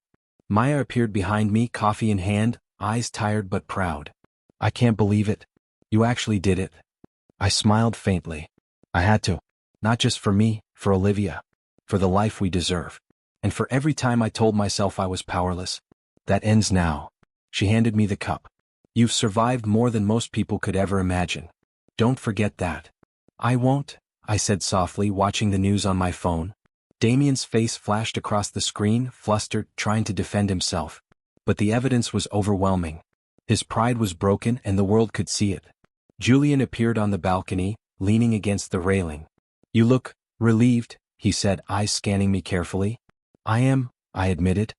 Maya appeared behind me, coffee in hand, eyes tired but proud. I can't believe it. You actually did it. I smiled faintly. I had to. Not just for me, for Olivia. For the life we deserve. And for every time I told myself I was powerless. That ends now. She handed me the cup. You've survived more than most people could ever imagine. Don't forget that. I won't, I said softly, watching the news on my phone. Damien's face flashed across the screen, flustered, trying to defend himself. But the evidence was overwhelming. His pride was broken and the world could see it. Julian appeared on the balcony, leaning against the railing. You look relieved, he said, eyes scanning me carefully. I am, I admitted.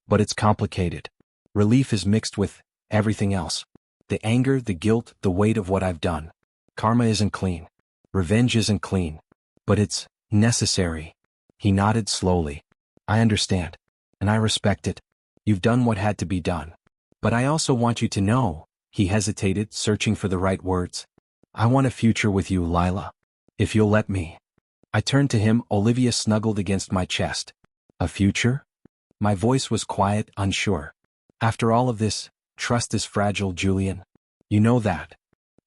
But it's complicated. Relief is mixed with everything else. The anger, the guilt, the weight of what I've done. Karma isn't clean. Revenge isn't clean. But it's necessary. He nodded slowly. I understand. And I respect it. You've done what had to be done. But I also want you to know, he hesitated, searching for the right words. I want a future with you, Lila. If you'll let me. I turned to him, Olivia snuggled against my chest. A future? My voice was quiet, unsure. After all of this, trust is fragile, Julian. You know that.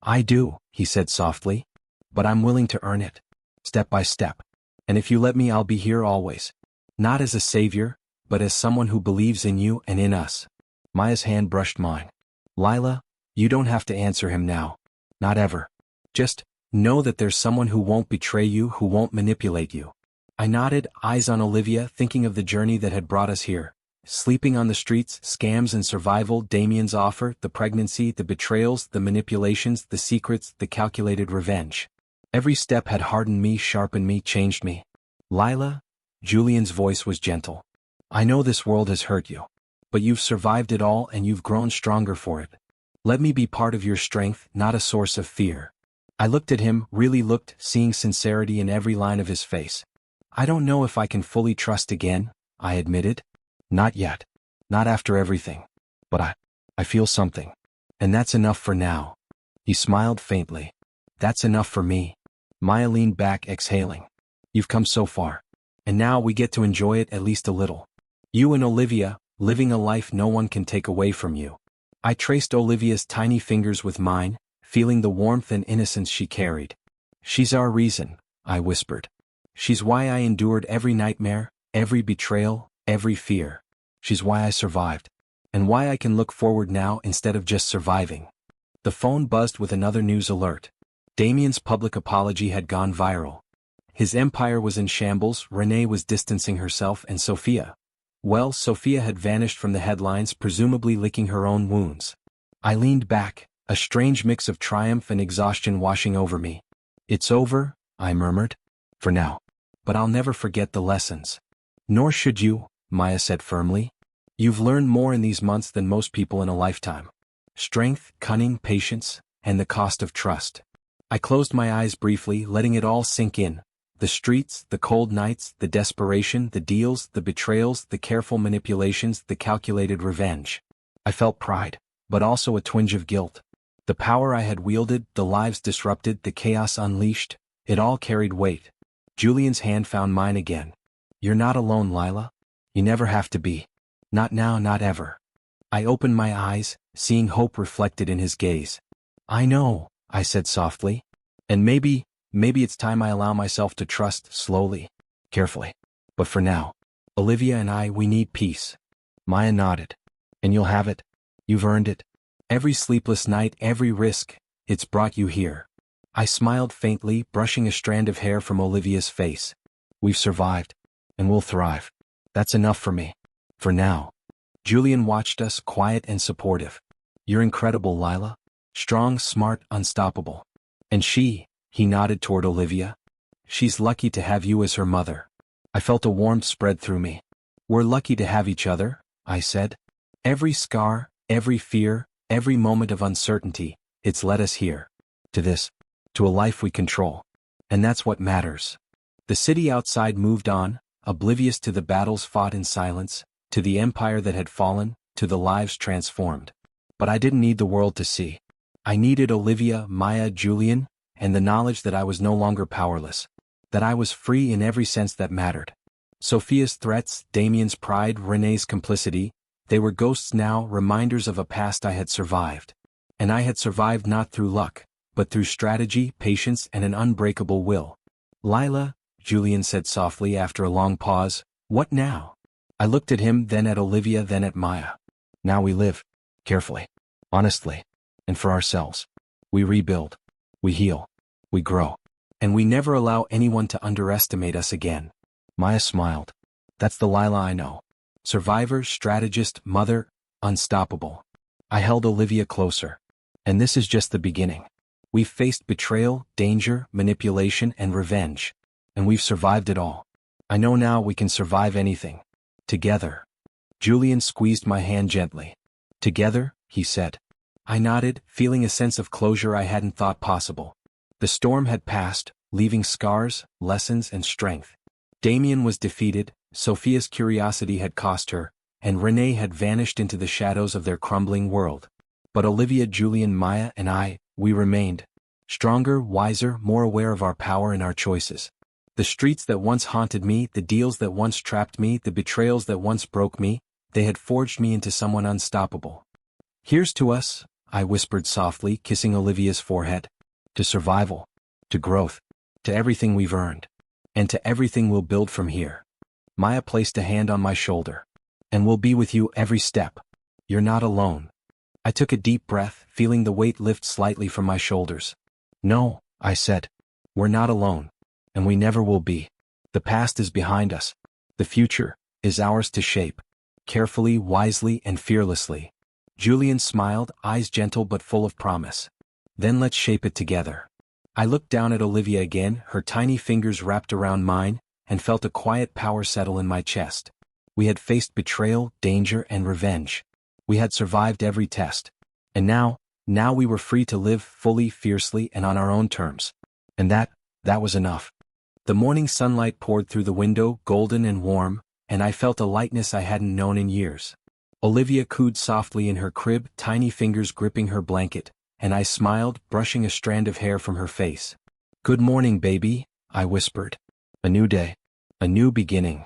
I do, he said softly. But I'm willing to earn it. Step by step. And if you let me, I'll be here always. Not as a savior, but as someone who believes in you and in us. Maya's hand brushed mine. Lila, you don't have to answer him now. Not ever. Just know that there's someone who won't betray you, who won't manipulate you. I nodded, eyes on Olivia, thinking of the journey that had brought us here. Sleeping on the streets, scams and survival, Damien's offer, the pregnancy, the betrayals, the manipulations, the secrets, the calculated revenge. Every step had hardened me, sharpened me, changed me. Lila, Julian's voice was gentle. I know this world has hurt you. But you've survived it all and you've grown stronger for it. Let me be part of your strength, not a source of fear. I looked at him, really looked, seeing sincerity in every line of his face. I don't know if I can fully trust again, I admitted. Not yet. Not after everything. But I feel something. And that's enough for now. He smiled faintly. That's enough for me. Maya leaned back, exhaling. You've come so far. And now we get to enjoy it at least a little. You and Olivia, living a life no one can take away from you. I traced Olivia's tiny fingers with mine, feeling the warmth and innocence she carried. She's our reason, I whispered. She's why I endured every nightmare, every betrayal, every fear. She's why I survived. And why I can look forward now instead of just surviving. The phone buzzed with another news alert. Damien's public apology had gone viral. His empire was in shambles, Renee was distancing herself, and Sophia. Well, Sophia had vanished from the headlines, presumably licking her own wounds. I leaned back, a strange mix of triumph and exhaustion washing over me. It's over, I murmured. For now. But I'll never forget the lessons. Nor should you, Maya said firmly. You've learned more in these months than most people in a lifetime. Strength, cunning, patience, and the cost of trust. I closed my eyes briefly, letting it all sink in. The streets, the cold nights, the desperation, the deals, the betrayals, the careful manipulations, the calculated revenge. I felt pride, but also a twinge of guilt. The power I had wielded, the lives disrupted, the chaos unleashed, it all carried weight. Julian's hand found mine again. You're not alone, Lila. You never have to be. Not now, not ever. I opened my eyes, seeing hope reflected in his gaze. I know, I said softly. And maybe it's time I allow myself to trust, slowly, carefully. But for now, Olivia and I, we need peace. Maya nodded. And you'll have it. You've earned it. Every sleepless night, every risk, it's brought you here. I smiled faintly, brushing a strand of hair from Olivia's face. We've survived. And we'll thrive. That's enough for me. For now. Julian watched us, quiet and supportive. You're incredible, Lila. Strong, smart, unstoppable. And she, he nodded toward Olivia. She's lucky to have you as her mother. I felt a warmth spread through me. We're lucky to have each other, I said. Every scar, every fear, every moment of uncertainty, it's led us here. To this. To a life we control. And that's what matters. The city outside moved on, oblivious to the battles fought in silence, to the empire that had fallen, to the lives transformed. But I didn't need the world to see. I needed Olivia, Maya, Julian, and the knowledge that I was no longer powerless. That I was free in every sense that mattered. Sophia's threats, Damien's pride, Renee's complicity, they were ghosts now, reminders of a past I had survived. And I had survived not through luck, but through strategy, patience, and an unbreakable will. Lila, Julian said softly after a long pause, what now? I looked at him, then at Olivia, then at Maya. Now we live. Carefully. Honestly. And for ourselves. We rebuild. We heal. We grow. And we never allow anyone to underestimate us again. Maya smiled. That's the Lila I know. Survivor, strategist, mother, unstoppable. I held Olivia closer. And this is just the beginning. We've faced betrayal, danger, manipulation, and revenge. And we've survived it all. I know now we can survive anything. Together. Julian squeezed my hand gently. Together, he said. I nodded, feeling a sense of closure I hadn't thought possible. The storm had passed, leaving scars, lessons, and strength. Damien was defeated, Sophia's curiosity had cost her, and Renee had vanished into the shadows of their crumbling world. But Olivia, Julian, Maya, and I, we remained. Stronger, wiser, more aware of our power and our choices. The streets that once haunted me, the deals that once trapped me, the betrayals that once broke me, they had forged me into someone unstoppable. Here's to us, I whispered softly, kissing Olivia's forehead. To survival. To growth. To everything we've earned. And to everything we'll build from here. Maya placed a hand on my shoulder. And we'll be with you every step. You're not alone. I took a deep breath, feeling the weight lift slightly from my shoulders. No, I said. We're not alone. And we never will be. The past is behind us. The future is ours to shape. Carefully, wisely, and fearlessly. Julian smiled, eyes gentle but full of promise. Then let's shape it together. I looked down at Olivia again, her tiny fingers wrapped around mine, and felt a quiet power settle in my chest. We had faced betrayal, danger, and revenge. We had survived every test. And now we were free to live fully, fiercely, and on our own terms. And that was enough. The morning sunlight poured through the window, golden and warm, and I felt a lightness I hadn't known in years. Olivia cooed softly in her crib, tiny fingers gripping her blanket, and I smiled, brushing a strand of hair from her face. Good morning, baby, I whispered. A new day. A new beginning.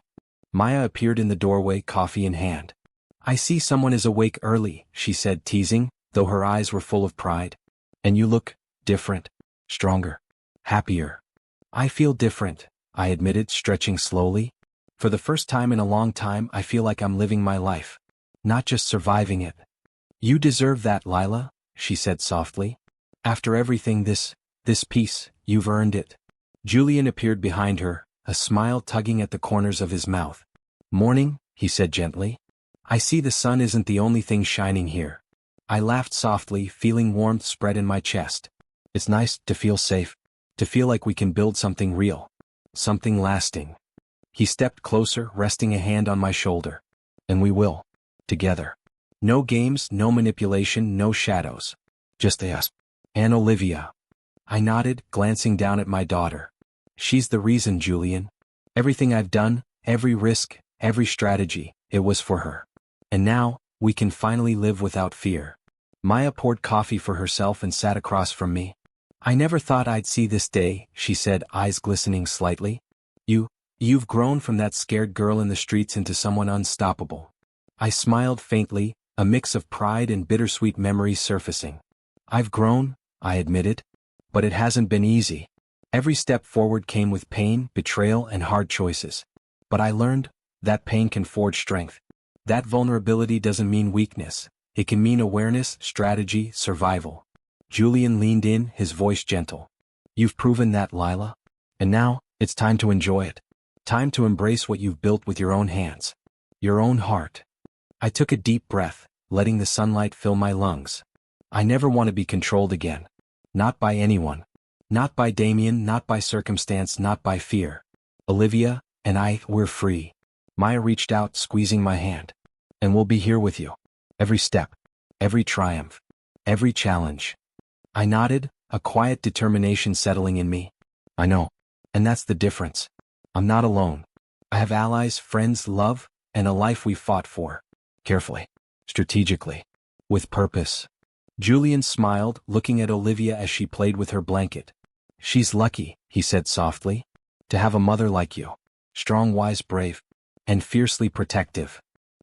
Maya appeared in the doorway, coffee in hand. I see someone is awake early, she said, teasing, though her eyes were full of pride. And you look different, stronger, happier. I feel different, I admitted, stretching slowly. For the first time in a long time, I feel like I'm living my life. Not just surviving it. You deserve that, Lila, she said softly. After everything this peace, you've earned it. Julian appeared behind her, a smile tugging at the corners of his mouth. Morning, he said gently. I see the sun isn't the only thing shining here. I laughed softly, feeling warmth spread in my chest. It's nice to feel safe, to feel like we can build something real, something lasting. He stepped closer, resting a hand on my shoulder. And we will. Together. No games, no manipulation, no shadows. Just us. And Olivia. I nodded, glancing down at my daughter. She's the reason, Julian. Everything I've done, every risk, every strategy, it was for her. And now, we can finally live without fear. Maya poured coffee for herself and sat across from me. I never thought I'd see this day, she said, eyes glistening slightly. You've grown from that scared girl in the streets into someone unstoppable. I smiled faintly, a mix of pride and bittersweet memories surfacing. I've grown, I admitted. But it hasn't been easy. Every step forward came with pain, betrayal, and hard choices. But I learned that pain can forge strength. That vulnerability doesn't mean weakness. It can mean awareness, strategy, survival. Julian leaned in, his voice gentle. You've proven that, Lila. And now, it's time to enjoy it. Time to embrace what you've built with your own hands. Your own heart. I took a deep breath, letting the sunlight fill my lungs. I never want to be controlled again. Not by anyone. Not by Damien, not by circumstance, not by fear. Olivia and I, we're free. Maya reached out, squeezing my hand. And we'll be here with you. Every step. Every triumph. Every challenge. I nodded, a quiet determination settling in me. I know. And that's the difference. I'm not alone. I have allies, friends, love, and a life we fought for. Carefully. Strategically. With purpose. Julian smiled, looking at Olivia as she played with her blanket. She's lucky, he said softly, to have a mother like you. Strong, wise, brave, and fiercely protective.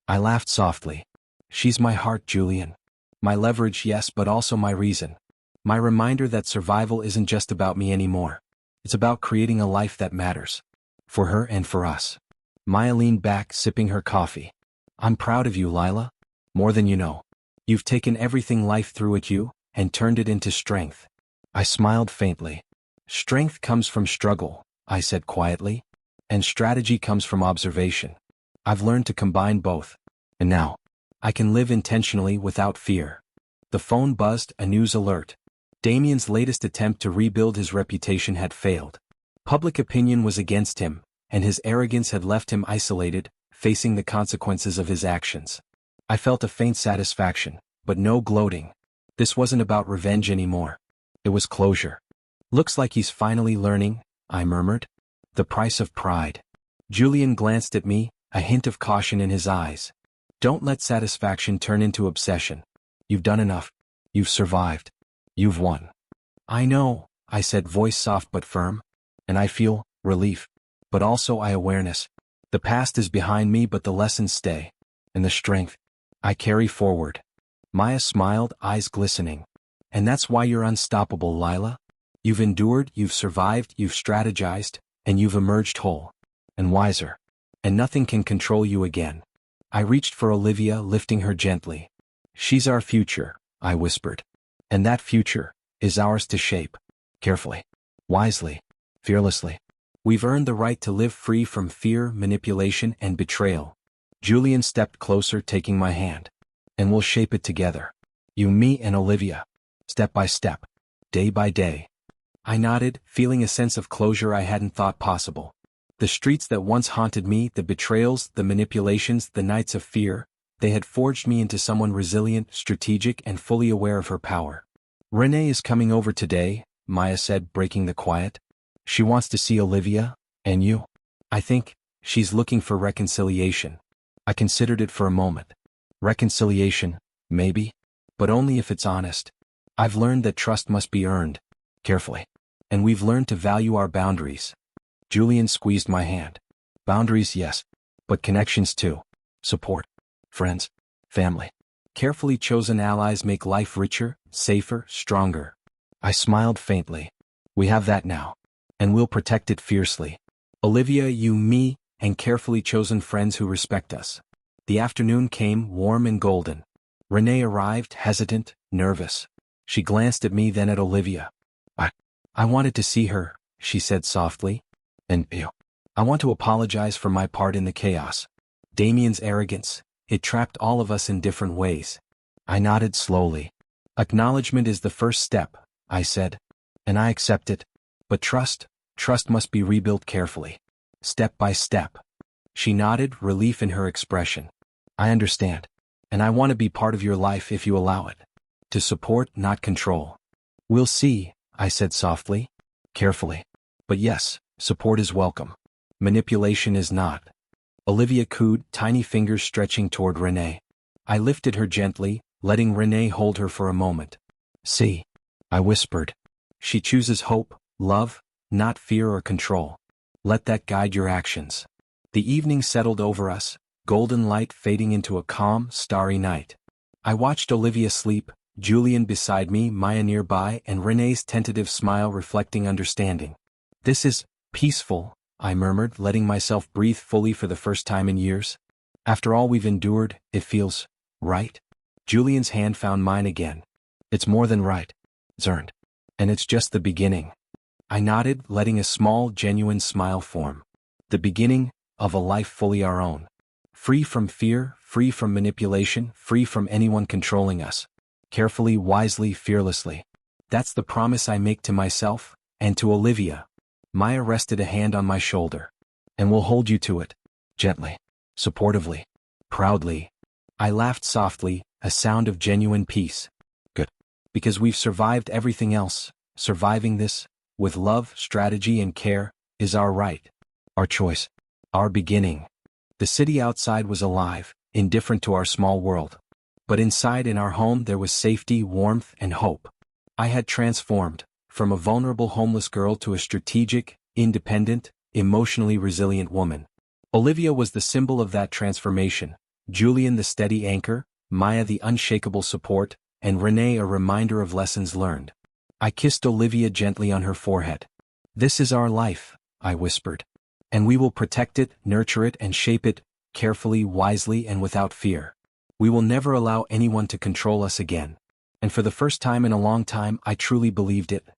I laughed softly. She's my heart, Julian. My leverage, yes, but also my reason. My reminder that survival isn't just about me anymore. It's about creating a life that matters. For her and for us. Maya leaned back, sipping her coffee. I'm proud of you, Lila. More than you know. You've taken everything life threw at you, and turned it into strength. I smiled faintly. Strength comes from struggle, I said quietly. And strategy comes from observation. I've learned to combine both. And now, I can live intentionally without fear. The phone buzzed, a news alert. Damien's latest attempt to rebuild his reputation had failed. Public opinion was against him, and his arrogance had left him isolated, facing the consequences of his actions. I felt a faint satisfaction, but no gloating. This wasn't about revenge anymore. It was closure. Looks like he's finally learning, I murmured. The price of pride. Julian glanced at me, a hint of caution in his eyes. Don't let satisfaction turn into obsession. You've done enough. You've survived. You've won. I know, I said, voice soft but firm. And I feel relief. But also awareness. The past is behind me, but the lessons stay. And the strength I carry forward. Maya smiled, eyes glistening. And that's why you're unstoppable, Lila. You've endured, you've survived, you've strategized, and you've emerged whole. And wiser. And nothing can control you again. I reached for Olivia, lifting her gently. She's our future, I whispered. And that future is ours to shape. Carefully. Wisely. Fearlessly. We've earned the right to live free from fear, manipulation, and betrayal. Julian stepped closer, taking my hand. And we'll shape it together. You, me, and Olivia. Step by step. Day by day. I nodded, feeling a sense of closure I hadn't thought possible. The streets that once haunted me, the betrayals, the manipulations, the nights of fear, they had forged me into someone resilient, strategic, and fully aware of her power. Renee is coming over today, Maya said, breaking the quiet. She wants to see Olivia, and you. I think she's looking for reconciliation. I considered it for a moment. Reconciliation, maybe, but only if it's honest. I've learned that trust must be earned, carefully. And we've learned to value our boundaries. Julian squeezed my hand. Boundaries, yes, but connections too. Support. Friends. Family. Carefully chosen allies make life richer, safer, stronger. I smiled faintly. We have that now. And we'll protect it fiercely. Olivia, you, me, and carefully chosen friends who respect us. The afternoon came, warm and golden. Renee arrived, hesitant, nervous. She glanced at me, then at Olivia. I wanted to see her, she said softly. And you. I want to apologize for my part in the chaos. Damien's arrogance, it trapped all of us in different ways. I nodded slowly. Acknowledgement is the first step, I said. And I accept it. But trust must be rebuilt carefully. Step by step. She nodded, relief in her expression. I understand. And I want to be part of your life if you allow it. To support, not control. We'll see, I said softly. Carefully. But yes, support is welcome. Manipulation is not. Olivia cooed, tiny fingers stretching toward Renee. I lifted her gently, letting Renee hold her for a moment. See, I whispered. She chooses hope, love, not fear or control. Let that guide your actions. The evening settled over us, golden light fading into a calm, starry night. I watched Olivia sleep, Julian beside me, Maya nearby, and Renee's tentative smile reflecting understanding. This is peaceful, I murmured, letting myself breathe fully for the first time in years. After all we've endured, it feels right. Julian's hand found mine again. It's more than right. It's earned. And it's just the beginning. I nodded, letting a small, genuine smile form. The beginning of a life fully our own. Free from fear, free from manipulation, free from anyone controlling us. Carefully, wisely, fearlessly. That's the promise I make to myself, and to Olivia. Maya rested a hand on my shoulder. And we'll hold you to it. Gently. Supportively. Proudly. I laughed softly, a sound of genuine peace. Good. Because we've survived everything else, surviving this, with love, strategy, and care, is our right. Our choice. Our beginning. The city outside was alive, indifferent to our small world. But inside in our home there was safety, warmth, and hope. I had transformed, from a vulnerable homeless girl to a strategic, independent, emotionally resilient woman. Olivia was the symbol of that transformation, Julian the steady anchor, Maya the unshakable support, and Renee a reminder of lessons learned. I kissed Olivia gently on her forehead. This is our life, I whispered. And we will protect it, nurture it, and shape it, carefully, wisely, and without fear. We will never allow anyone to control us again. And for the first time in a long time, I truly believed it.